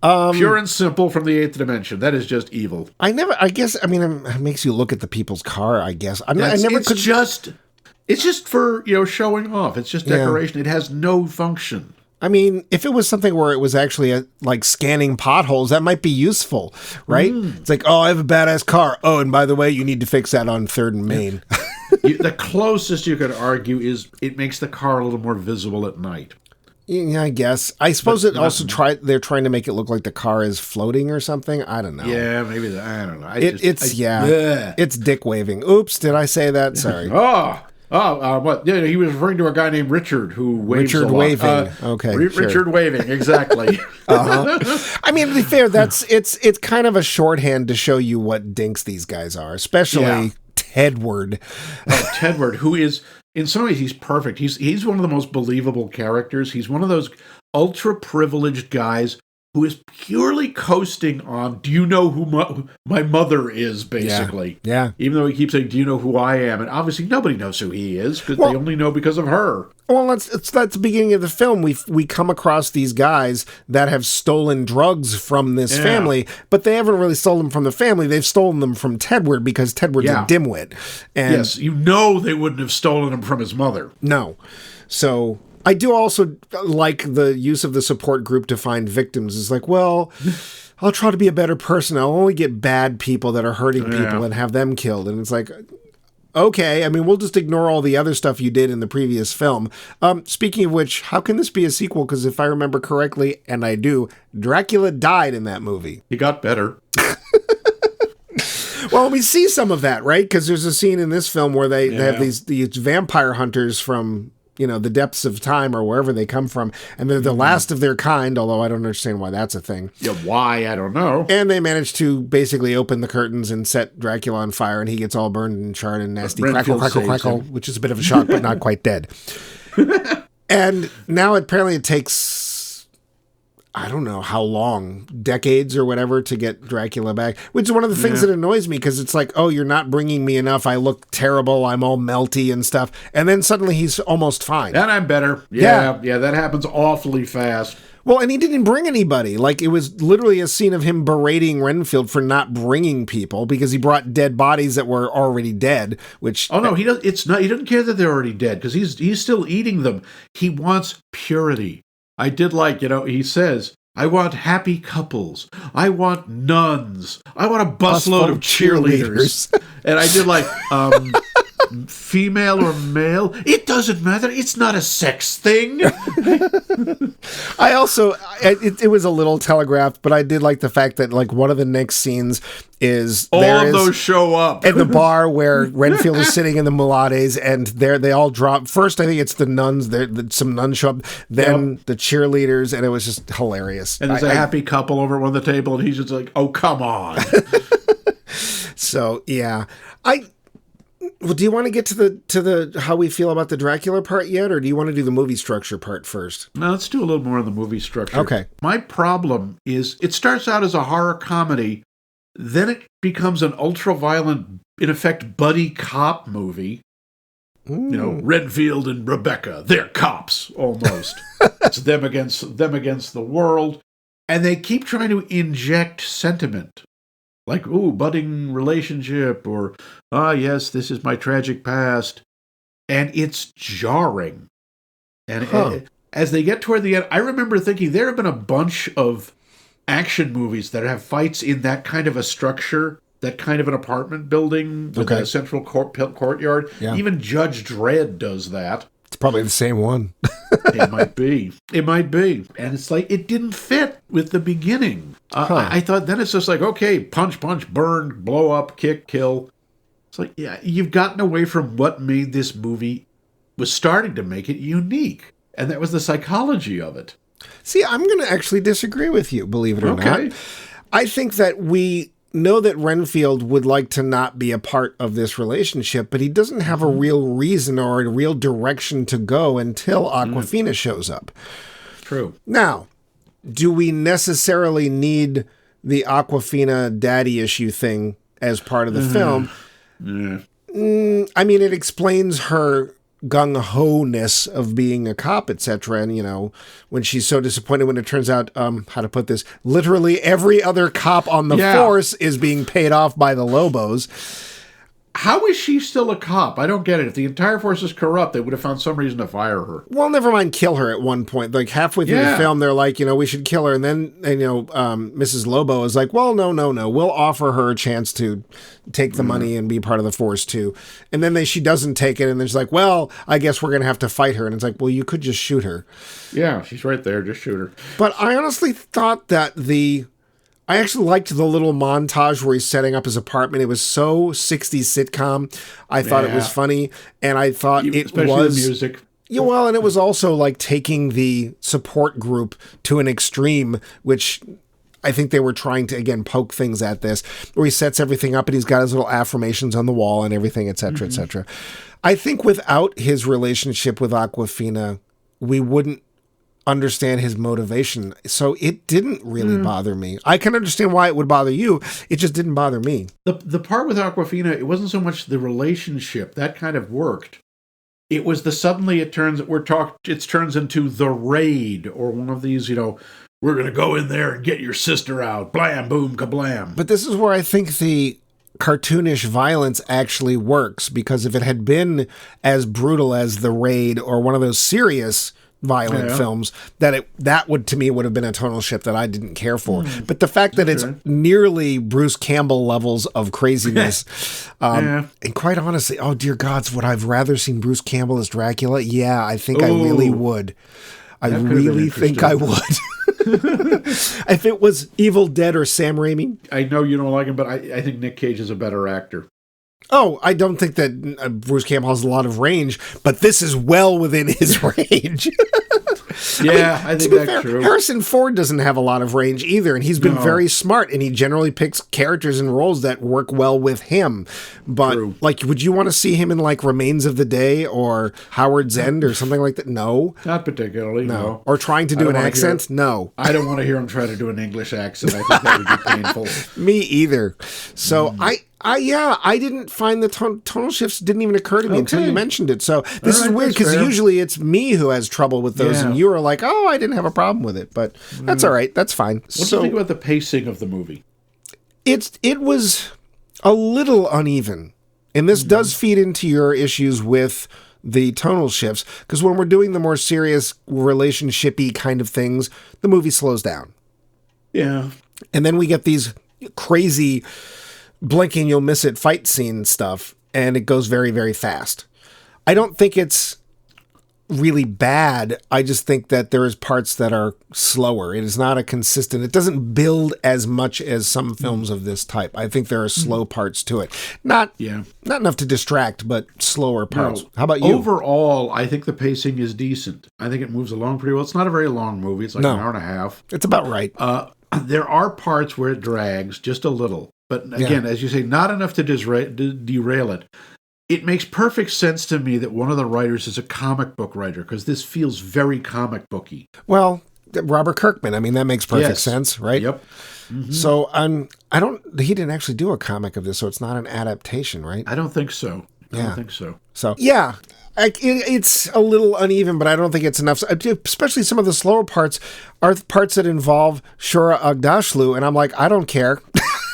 Pure and simple from the 8th dimension. That is just evil. It makes you look at the people's car, I guess. It's just for, showing off. It's just decoration. Yeah. It has no function. I mean, if it was something where it was actually like scanning potholes, that might be useful, right? It's like, oh, I have a badass car. Oh, and by the way, you need to fix that on 3rd and Main. The closest you could argue is it makes the car a little more visible at night. Yeah, I guess. I suppose they're trying to make it look like the car is floating or something. I don't know. Yeah, maybe I don't know. It's dick waving. Oops, did I say that? Sorry. What? Yeah, he was referring to a guy named Richard who waves a lot. Waving. Okay, Richard Waving, exactly. I mean, to be fair, it's kind of a shorthand to show you what dinks these guys are, especially Tedward. Tedward, who is, in some ways, he's perfect. He's one of the most believable characters. He's one of those ultra-privileged guys who is purely coasting on, do you know who my mother is, basically. Yeah. Even though he keeps saying, do you know who I am? And obviously nobody knows who he is, because they only know because of her. Well, that's the beginning of the film. We come across these guys that have stolen drugs from this family, but they haven't really stolen them from the family. They've stolen them from Tedward because Tedward's a dimwit. And yes, they wouldn't have stolen them from his mother. No. So I do also like the use of the support group to find victims. It's like, well, I'll try to be a better person. I'll only get bad people that are hurting people and have them killed. And it's like, okay, I mean, we'll just ignore all the other stuff you did in the previous film. Speaking of which, how can this be a sequel? Because if I remember correctly, and I do, Dracula died in that movie. He got better. Well, we see some of that, right? Because there's a scene in this film where they have these vampire hunters from the depths of time or wherever they come from. And they're the last of their kind, although I don't understand why that's a thing. Yeah, why? I don't know. And they manage to basically open the curtains and set Dracula on fire, and he gets all burned and charred and nasty. Crackle, crackle, crackle, which is a bit of a shock, but not quite dead. And now apparently it takes, I don't know how long, decades or whatever to get Dracula back, which is one of the things that annoys me, because it's like, oh, you're not bringing me enough. I look terrible. I'm all melty and stuff. And then suddenly he's almost fine. And I'm better. Yeah, that happens awfully fast. Well, and he didn't bring anybody. Like, it was literally a scene of him berating Renfield for not bringing people because he brought dead bodies that were already dead, which... Oh, no, he doesn't care that they're already dead because he's still eating them. He wants purity. I did like, he says, I want happy couples. I want nuns. I want a busload of cheerleaders. And I did like... female or male, it doesn't matter. It's not a sex thing. I also, it was a little telegraphed, but I did like the fact that like one of the next scenes is all of those show up at the bar where Renfield is sitting in the Mulades, and they all drop. First, I think it's the nuns. Some nuns show up, then the cheerleaders, and it was just hilarious. And there's a happy couple over at one of the table, and he's just like, "Oh, come on." So yeah, Well, do you want to get to the how we feel about the Dracula part yet, or do you want to do the movie structure part first? No, let's do a little more on the movie structure. Okay. My problem is it starts out as a horror comedy, then it becomes an ultra-violent, in effect, buddy cop movie. Renfield and Rebecca, they're cops, almost. It's them against the world. And they keep trying to inject sentiment. Like, ooh, budding relationship, or, yes, this is my tragic past. And it's jarring. And as they get toward the end, I remember thinking there have been a bunch of action movies that have fights in that kind of a structure, that kind of an apartment building with a central courtyard. Yeah. Even Judge Dredd does that. It's probably the same one. It might be. And it's like, it didn't fit with the beginning. I thought then it's just like, okay, punch, burn, blow up, kick, kill. It's like, yeah, you've gotten away from what made this movie, was starting to make it unique. And that was the psychology of it. See, I'm going to actually disagree with you, believe it or not. I think that we know that Renfield would like to not be a part of this relationship, but he doesn't have a real reason or a real direction to go until Awkwafina shows up. True. Now, do we necessarily need the Awkwafina daddy issue thing as part of the film? I mean, it explains her gung-ho-ness of being a cop, etc. And, when she's so disappointed when it turns out, how to put this, literally every other cop on the force is being paid off by the Lobos. How is she still a cop? I don't get it. If the entire force is corrupt, they would have found some reason to fire her. Well, never mind kill her at one point. Like halfway through the film, they're like, we should kill her. And then, Mrs. Lobo is like, well, no. We'll offer her a chance to take the money and be part of the force too. And then she doesn't take it. And then she's like, well, I guess we're going to have to fight her. And it's like, well, you could just shoot her. Yeah, she's right there. Just shoot her. But I honestly thought that I actually liked the little montage where he's setting up his apartment. It was so 60s sitcom. I thought it was funny, and I thought especially was the music. Yeah, well, and it was also like taking the support group to an extreme, which I think they were trying to again poke things at this, where he sets everything up and he's got his little affirmations on the wall and everything, etc., etc. I think without his relationship with Awkwafina, we wouldn't understand his motivation, so it didn't really bother me. I can understand why it would bother you. It just didn't bother me. The part with Awkwafina, it wasn't so much the relationship that kind of worked. It was the suddenly it turns into the raid, or one of these, we're going to go in there and get your sister out. Blam, boom, kablam. But this is where I think the cartoonish violence actually works, because if it had been as brutal as the raid or one of those serious violent films, that would to me would have been a tonal shift that I didn't care for. But the fact that it's nearly Bruce Campbell levels of craziness, and quite honestly, oh dear gods, would I've rather seen Bruce Campbell as Dracula? Yeah, I think I really would. I really think I would. If it was Evil Dead or Sam Raimi. I know you don't like him, but I think Nick Cage is a better actor. Oh, I don't think that Bruce Campbell has a lot of range, but this is well within his range. Yeah, I think that's true. Harrison Ford doesn't have a lot of range either, and he's been very smart, and he generally picks characters and roles that work well with him. But, like, would you want to see him in, like, Remains of the Day or Howard's End or something like that? No. Not particularly, no. Or trying to do an accent? No. I don't want to hear him try to do an English accent. I think that would be painful. Me either. So I didn't find the tonal shifts didn't even occur to me until you mentioned it. So this is weird because usually it's me who has trouble with those, and you were like, "Oh, I didn't have a problem with it," but that's all right. That's fine. What do you think about the pacing of the movie? It was a little uneven, and this does feed into your issues with the tonal shifts because when we're doing the more serious relationshipy kind of things, the movie slows down. Yeah, and then we get these crazy blinking you'll miss it fight scene stuff, and it goes very, very fast. I don't think it's really bad. I just think that there is parts that are slower. It is not a consistent, it doesn't build as much as some films of this type. I think there are slow parts to it. Not enough to distract, but slower parts. How about you? Overall, I think the pacing is decent. I think it moves along pretty well. It's not a very long movie. It's like an hour and a half. It's about right. There are parts where it drags just a little. But again, as you say, not enough to derail it. It makes perfect sense to me that one of the writers is a comic book writer, because this feels very comic booky. Well, Robert Kirkman, I mean, that makes perfect sense, right? Yep. Mm-hmm. So he didn't actually do a comic of this, so it's not an adaptation, right? I don't think so. I don't think so. So, yeah. It's a little uneven, but I don't think it's enough. Especially some of the slower parts are parts that involve Shura Agdashlu, and I'm like, I don't care.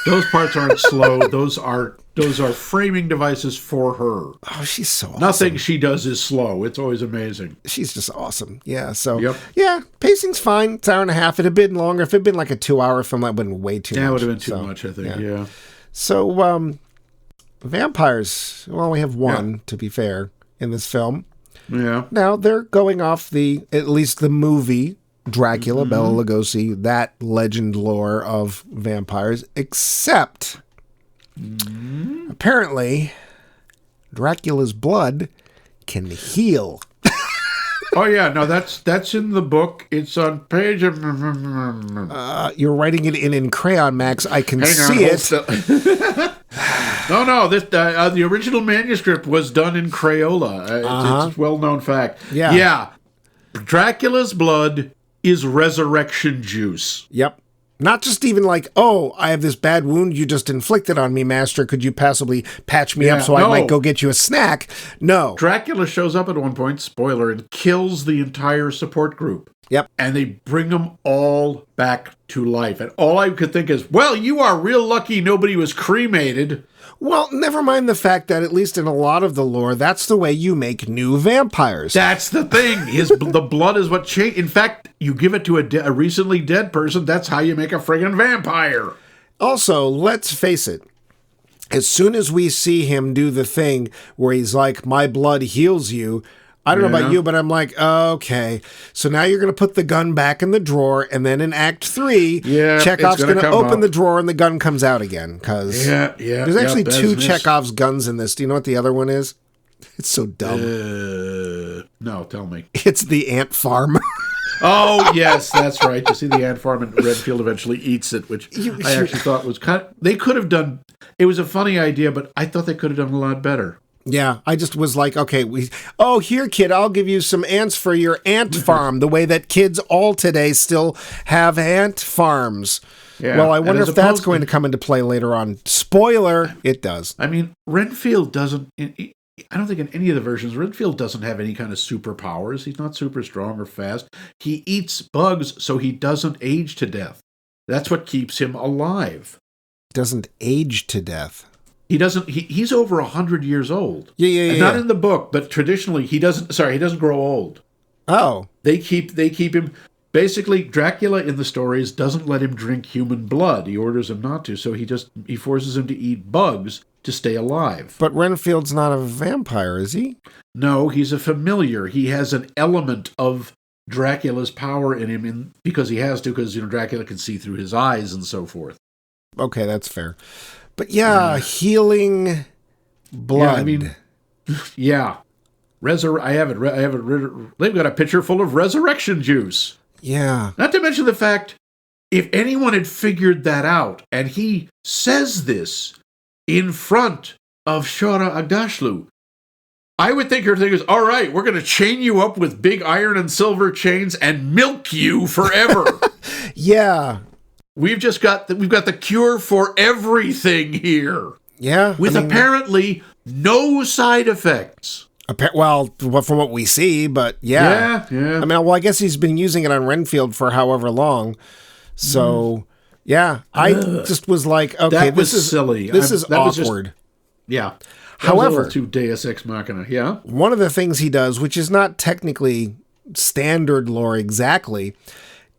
Those parts aren't slow. Those are framing devices for her. Oh, she's so awesome. Nothing she does is slow. It's always amazing. She's just awesome. Yeah. So pacing's fine. It's an hour and a half. It'd have been longer. If it'd been like a 2-hour film, that would have been way too much. Yeah, it would have been too much, I think. Yeah. So vampires. Well, we have one, to be fair, in this film. Yeah. Now they're going off at least the movie Dracula, Bela Lugosi, that legend lore of vampires, except apparently Dracula's blood can heal. Oh yeah, no, that's in the book. It's on page. You're writing it in crayon, Max. I can see it. No, this the original manuscript was done in Crayola. It's a well-known fact. Yeah. Dracula's blood is resurrection juice. Yep. Not just even like, oh, I have this bad wound you just inflicted on me, master. Could you possibly patch me up so I might go get you a snack? No. Dracula shows up at one point, spoiler, and kills the entire support group. Yep. And they bring them all back to life. And all I could think is, well, you are real lucky nobody was cremated. Well, never mind the fact that, at least in a lot of the lore, that's the way you make new vampires. That's the thing. The blood is what changes. In fact, you give it to a recently dead person, that's how you make a friggin' vampire. Also, let's face it. As soon as we see him do the thing where he's like, my blood heals you, I don't know about you, but I'm like, okay. So now you're going to put the gun back in the drawer, and then in Act 3, Chekhov's going to open the drawer and the gun comes out again. Because there's actually two Chekhov's guns in this. Do you know what the other one is? It's so dumb. No, tell me. It's the ant farm. Oh, yes, that's right. You see the ant farm, and Renfield eventually eats it, which I actually thought was they could have done. It was a funny idea, but I thought they could have done a lot better. Yeah, I just was like, okay, here, kid, I'll give you some ants for your ant farm, the way that kids all today still have ant farms. Yeah. Well, I wonder if that's going to come into play later on. Spoiler, it does. I mean, Renfield doesn't, I don't think in any of the versions, Renfield doesn't have any kind of superpowers. He's not super strong or fast. He eats bugs so he doesn't age to death. That's what keeps him alive. Doesn't age to death. He doesn't. He's over 100 years old. Yeah. Not in the book, but traditionally he doesn't. Sorry, he doesn't grow old. Oh, they keep him. Basically, Dracula in the stories doesn't let him drink human blood. He orders him not to, so he forces him to eat bugs to stay alive. But Renfield's not a vampire, is he? No, he's a familiar. He has an element of Dracula's power in him, because he has to, because Dracula can see through his eyes and so forth. Okay, that's fair. But yeah, healing Blood. Yeah, I mean, yeah. I have it. They've got a pitcher full of resurrection juice. Yeah. Not to mention the fact, if anyone had figured that out, and he says this in front of Shora Agdashlu, I would think her thing is, all right, we're going to chain you up with big iron and silver chains and milk you forever. Yeah. We've got the cure for everything here. Yeah. With apparently no side effects. Well, from what we see, but yeah. Yeah. I mean, well, I guess he's been using it on Renfield for however long. So, yeah. I just was like, okay, this is silly. This is awkward. Yeah. However, to Deus Ex Machina, yeah. One of the things he does, which is not technically standard lore exactly,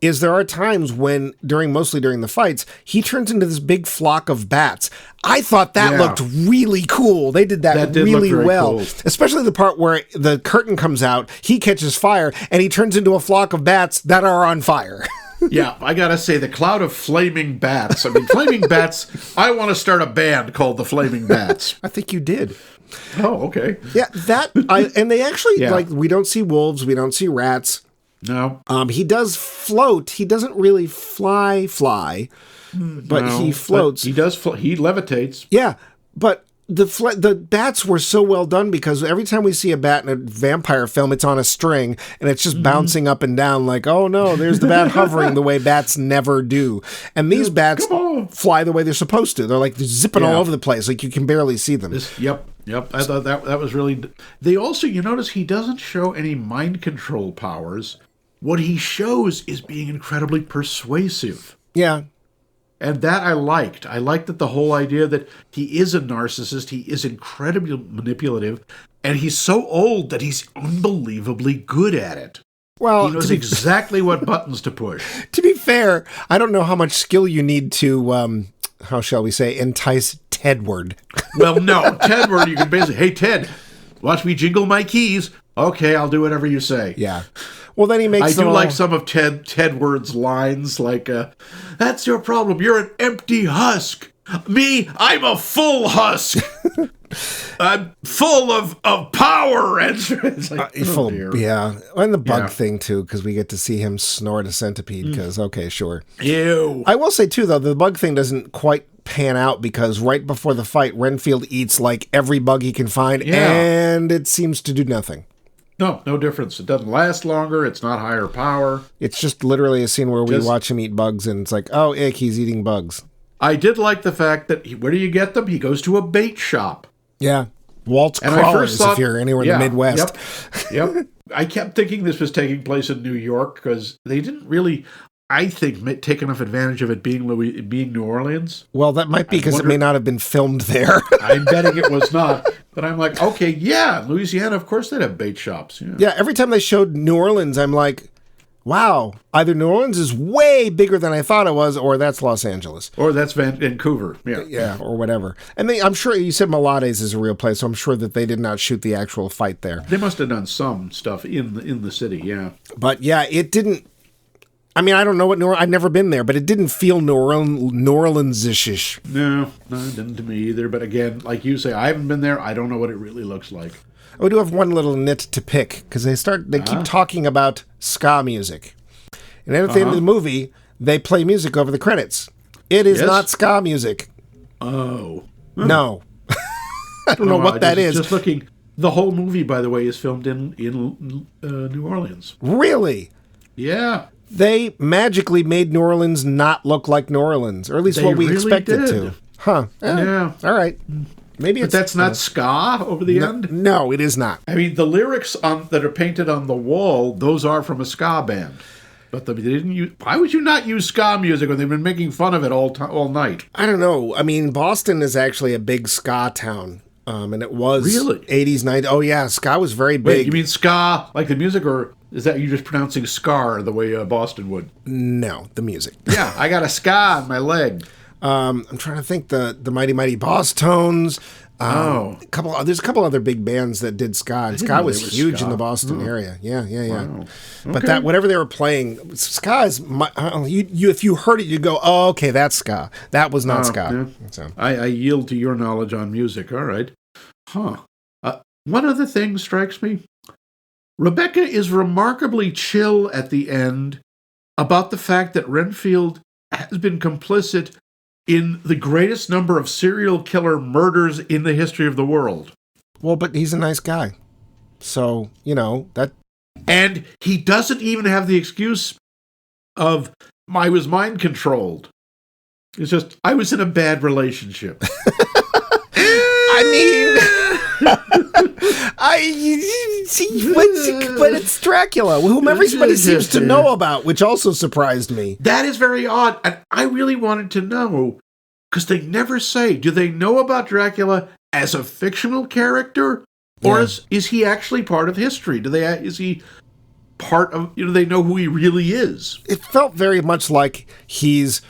is there are times when, mostly during the fights, he turns into this big flock of bats. I thought that looked really cool. They did that really well. Cool. Especially the part where the curtain comes out, he catches fire, and he turns into a flock of bats that are on fire. Yeah, I gotta say, the cloud of flaming bats. I mean, flaming bats, I want to start a band called the Flaming Bats. I think you did. Oh, okay. Yeah, and they actually, we don't see wolves, we don't see rats. No. He does float. He doesn't really fly, but he floats. But he does. He levitates. Yeah, but the bats were so well done because every time we see a bat in a vampire film, it's on a string and it's just bouncing up and down like, oh no, there's the bat hovering the way bats never do. And these bats fly the way they're supposed to. They're like zipping all over the place, like you can barely see them. Yep. I thought that was really. They also, you notice, he doesn't show any mind control powers. What he shows is being incredibly persuasive. Yeah. And that I liked. I liked that the whole idea that he is a narcissist, he is incredibly manipulative, and he's so old that he's unbelievably good at it. Well, he knows exactly what buttons to push. To be fair, I don't know how much skill you need to, how shall we say, entice Tedward. Well, no. Tedward, you can basically, hey, Ted, watch me jingle my keys. Okay, I'll do whatever you say. Yeah. Well, then he makes. I do like some of Tedward's lines, like, "That's your problem. You're an empty husk. Me, I'm a full husk. I'm full of power." And it's like, yeah, and the bug thing too, because we get to see him snort a centipede. Because okay, sure. Ew. I will say too, though, the bug thing doesn't quite pan out because right before the fight, Renfield eats like every bug he can find, and it seems to do nothing. No difference. It doesn't last longer. It's not higher power. It's just literally a scene where we watch him eat bugs, and it's like, oh, ick, he's eating bugs. I did like the fact that, where do you get them? He goes to a bait shop. Yeah. Walt's Crawlers, if you're anywhere in the Midwest. Yep. I kept thinking this was taking place in New York, because they didn't really, I think, take enough advantage of it being New Orleans. Well, that might be because it may not have been filmed there. I'm betting it was not. But I'm like, okay, yeah, Louisiana, of course they'd have bait shops. Yeah, every time they showed New Orleans, I'm like, wow, either New Orleans is way bigger than I thought it was, or that's Los Angeles. Or that's Vancouver. Yeah, or whatever. And I'm sure, you said Melades is a real place, so I'm sure that they did not shoot the actual fight there. They must have done some stuff in the city, yeah. But yeah, it didn't, I mean, I don't know what I've never been there, but it didn't feel New Orleans-ish. No, it didn't to me either. But again, like you say, I haven't been there. I don't know what it really looks like. We do have one little nit to pick, because they keep talking about ska music. And then at the end of the movie, they play music over the credits. It is not ska music. Oh. No. I don't know what that is. Just looking, the whole movie, by the way, is filmed in New Orleans. Really? Yeah. They magically made New Orleans not look like New Orleans, or at least what we really expected to. Huh. Yeah. All right. Maybe but that's not ska over the end? No, it is not. I mean, the lyrics that are painted on the wall, those are from a ska band. But they didn't use. Why would you not use ska music when they've been making fun of it all night? I don't know. I mean, Boston is actually a big ska town. And it was really 80s, 90s. Oh, yeah. Ska was very big. Wait, you mean ska, like the music, or is that you just pronouncing scar the way Boston would? No, the music. Yeah, I got a ska on my leg. I'm trying to think. The Mighty Mighty Boss Tones. There's a couple other big bands that did ska. And ska was huge in the Boston area. Yeah. Wow. Okay. But that whatever they were playing, ska is if you heard it, you go, oh, okay, that's ska. That was not ska. Yeah. So. I yield to your knowledge on music. All right. One other thing strikes me. Rebecca is remarkably chill at the end about the fact that Renfield has been complicit in the greatest number of serial killer murders in the history of the world. Well, but he's a nice guy. So, that... And he doesn't even have the excuse of, I was mind controlled. It's just, I was in a bad relationship. But it's Dracula, whom everybody seems to know about, which also surprised me. That is very odd, and I really wanted to know, because they never say, do they know about Dracula as a fictional character, or is he actually part of history? Is he part of, do they know who he really is? It felt very much like he's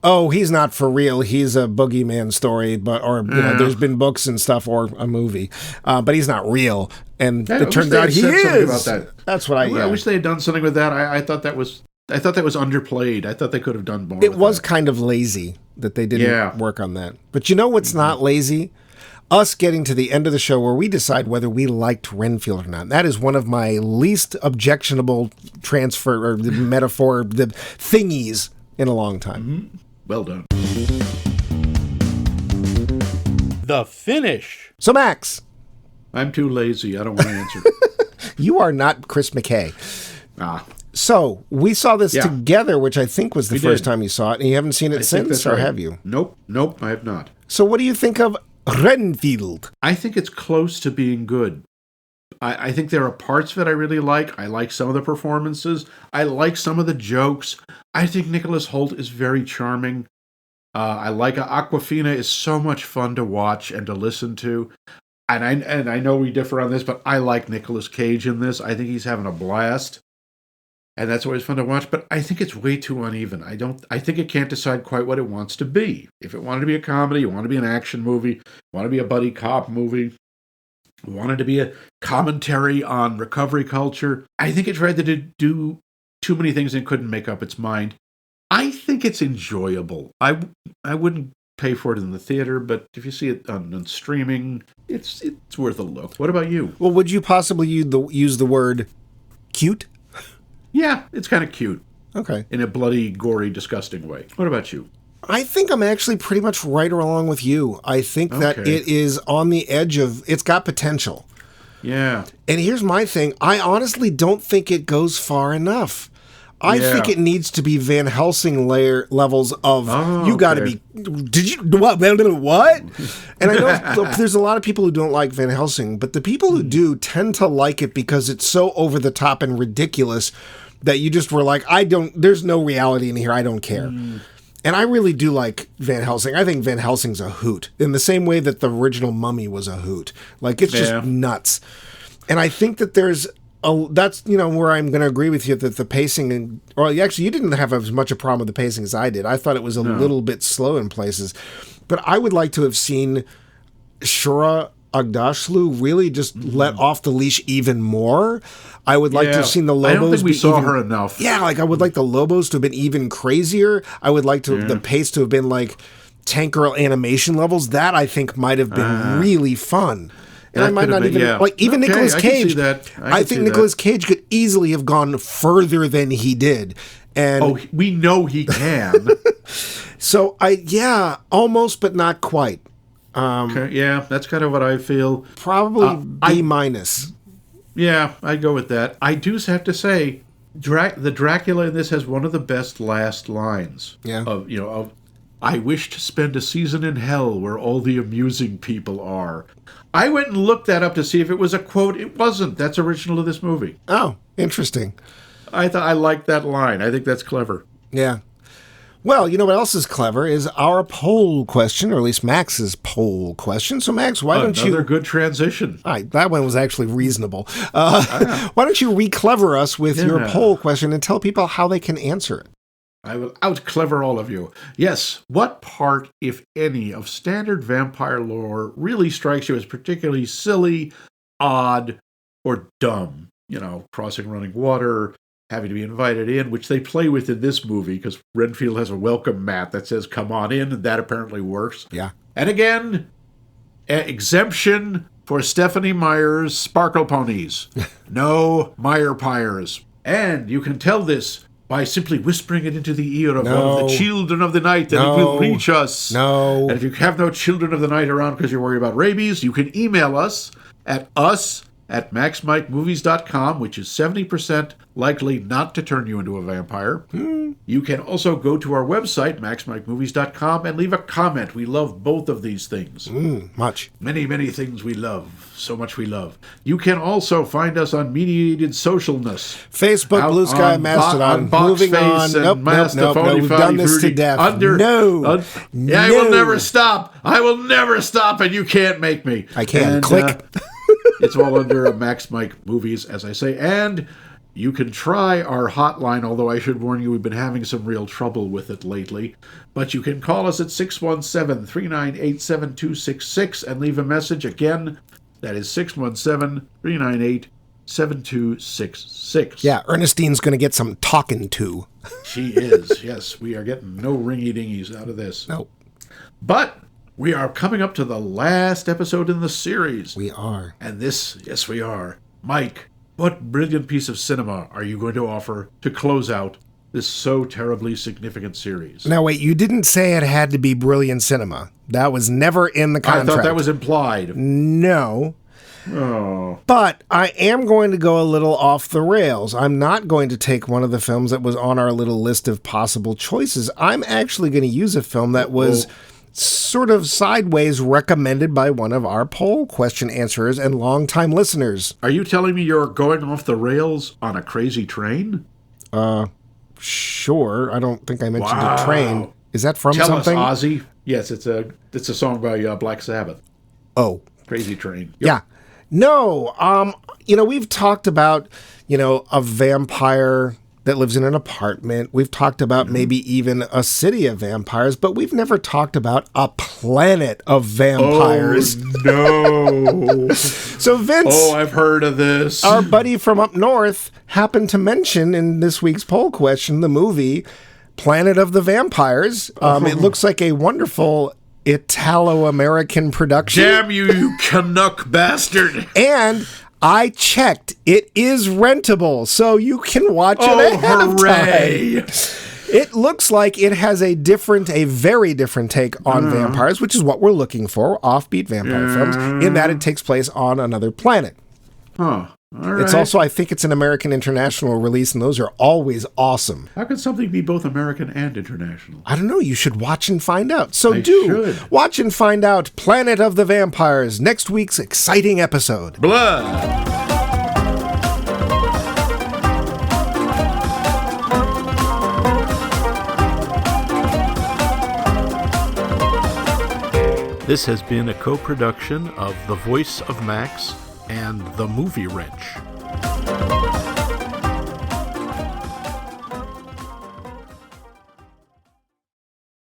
not for real. He's a boogeyman story, there's been books and stuff or a movie, but he's not real. And it turns out he is. About that. That's what I wish they had done something with that. I thought that was underplayed. I thought they could have done more. It was kind of lazy that they didn't work on that. But you know what's not lazy? Us getting to the end of the show where we decide whether we liked Renfield or not. That is one of my least objectionable transfer or the metaphor, the thingies in a long time. Mm-hmm. Well done. The finish. So, Max. I'm too lazy. I don't want to answer. You are not Chris McKay. Ah. So, we saw this together, which I think was the first time you saw it, and you haven't seen it since, or have you? Nope, I have not. So, what do you think of Renfield? I think it's close to being good. I think there are parts of it I really like. I like some of the performances. I like some of the jokes. I think Nicholas Holt is very charming. I like Aquafina is so much fun to watch and to listen to. And I know we differ on this, but I like Nicolas Cage in this. I think he's having a blast. And that's always fun to watch, but I think it's way too uneven. I think it can't decide quite what it wants to be. If it wanted to be a comedy, it wanted to be an action movie, it wanted to be a buddy cop movie, wanted to be a commentary on recovery culture. I think it tried to do too many things and couldn't make up its mind. I think it's enjoyable. I wouldn't pay for it in the theater, but if you see it on streaming, it's worth a look. What about you? Well, would you possibly use the word cute? Yeah, it's kind of cute. Okay. In a bloody, gory, disgusting way. What about you? I think I'm actually pretty much right along with you. I think that it is on the edge of... It's got potential. Yeah. And here's my thing. I honestly don't think it goes far enough. I think it needs to be Van Helsing levels of, you got to be... Did you... What? And I know there's a lot of people who don't like Van Helsing, but the people who do tend to like it because it's so over the top and ridiculous that you just were like, there's no reality in here. I don't care. And I really do like Van Helsing. I think Van Helsing's a hoot in the same way that the original Mummy was a hoot. Like, it's just nuts. And I think that that's, where I'm going to agree with you that the pacing actually, you didn't have as much a problem with the pacing as I did. I thought it was a little bit slow in places, but I would like to have seen Shura Agdashlu really just let off the leash even more. I would like to have seen the Lobos. I don't think we saw her enough. Yeah, like I would like the Lobos to have been even crazier. I would like the pace to have been like Tank Girl animation levels. That I think might have been really fun. And I might not even even Nicolas Cage. I think Nicolas Cage could easily have gone further than he did. And we know he can. So almost, but not quite. That's kind of what I feel. Probably B minus. Yeah, I'd go with that. I do have to say, the Dracula in this has one of the best last lines. Yeah. Of I wish to spend a season in hell where all the amusing people are. I went and looked that up to see if it was a quote. It wasn't. That's original to this movie. Oh, interesting. I thought I liked that line. I think that's clever. Yeah. Well, you know what else is clever is our poll question, or at least Max's poll question. So, Max, why don't you... Another good transition. All right, that one was actually reasonable. Why don't you re-clever us with your poll question and tell people how they can answer it? I will out-clever all of you. Yes, what part, if any, of standard vampire lore really strikes you as particularly silly, odd, or dumb? Crossing running water, having to be invited in, which they play with in this movie, because Renfield has a welcome mat that says, come on in, and that apparently works. Yeah. And again, exemption, for Stephanie Meyer's Sparkle Ponies. No Meyer Pyres. And you can tell this by simply whispering it into the ear of one of the children of the night, and it will reach us. No. And if you have no children of the night around because you're worried about rabies, you can email us at maxmikemovies.com, which is 70% likely not to turn you into a vampire. You can also go to our website, maxmikemovies.com, and leave a comment. We love both of these things. Much. Many, many things we love. So much we love. You can also find us on mediated socialness. Facebook, Blue Sky, Mastodon. Moving on. Nope. We've done this to death. I will never stop. I will never stop, and you can't make me. I can. Click. It's all under Max Mike Movies, as I say. And you can try our hotline, although I should warn you, we've been having some real trouble with it lately. But you can call us at 617-398-7266 and leave a message. Again, that is 617-398-7266. Yeah, Ernestine's going to get some talking to. She is, yes. We are getting no ringy-dingies out of this. No. But we are coming up to the last episode in the series. We are. And this, yes, we are. Mike, what brilliant piece of cinema are you going to offer to close out this so terribly significant series? Now, wait, you didn't say it had to be brilliant cinema. That was never in the contract. I thought that was implied. No. Oh. But I am going to go a little off the rails. I'm not going to take one of the films that was on our little list of possible choices. I'm actually going to use a film that was sort of sideways recommended by one of our poll question answerers and longtime listeners. Are you telling me you're going off the rails on a crazy train? Sure. I don't think I mentioned a train. Is that from Tell something? us, Ozzy. Yes, it's a song by Black Sabbath. Oh. Crazy Train. Yep. Yeah. No, we've talked about, a vampire that lives in an apartment. We've talked about maybe even a city of vampires, but we've never talked about a planet of vampires. Oh, no. So Vince... Oh, I've heard of this. Our buddy from up north happened to mention in this week's poll question the movie Planet of the Vampires. It looks like a wonderful Italo-American production. Damn you, you Canuck bastard. And I checked. It is rentable, so you can watch it ahead of time. It looks like it has a very different take on vampires, which is what we're looking for, offbeat vampire films, in that it takes place on another planet. Huh. All right. It's also, I think it's an American international release, and those are always awesome. How can something be both American and international? I don't know. You should watch and find out. So I should. Watch and find out Planet of the Vampires, next week's exciting episode. Blood. This has been a co-production of The Voice of Max and The Movie Wrench.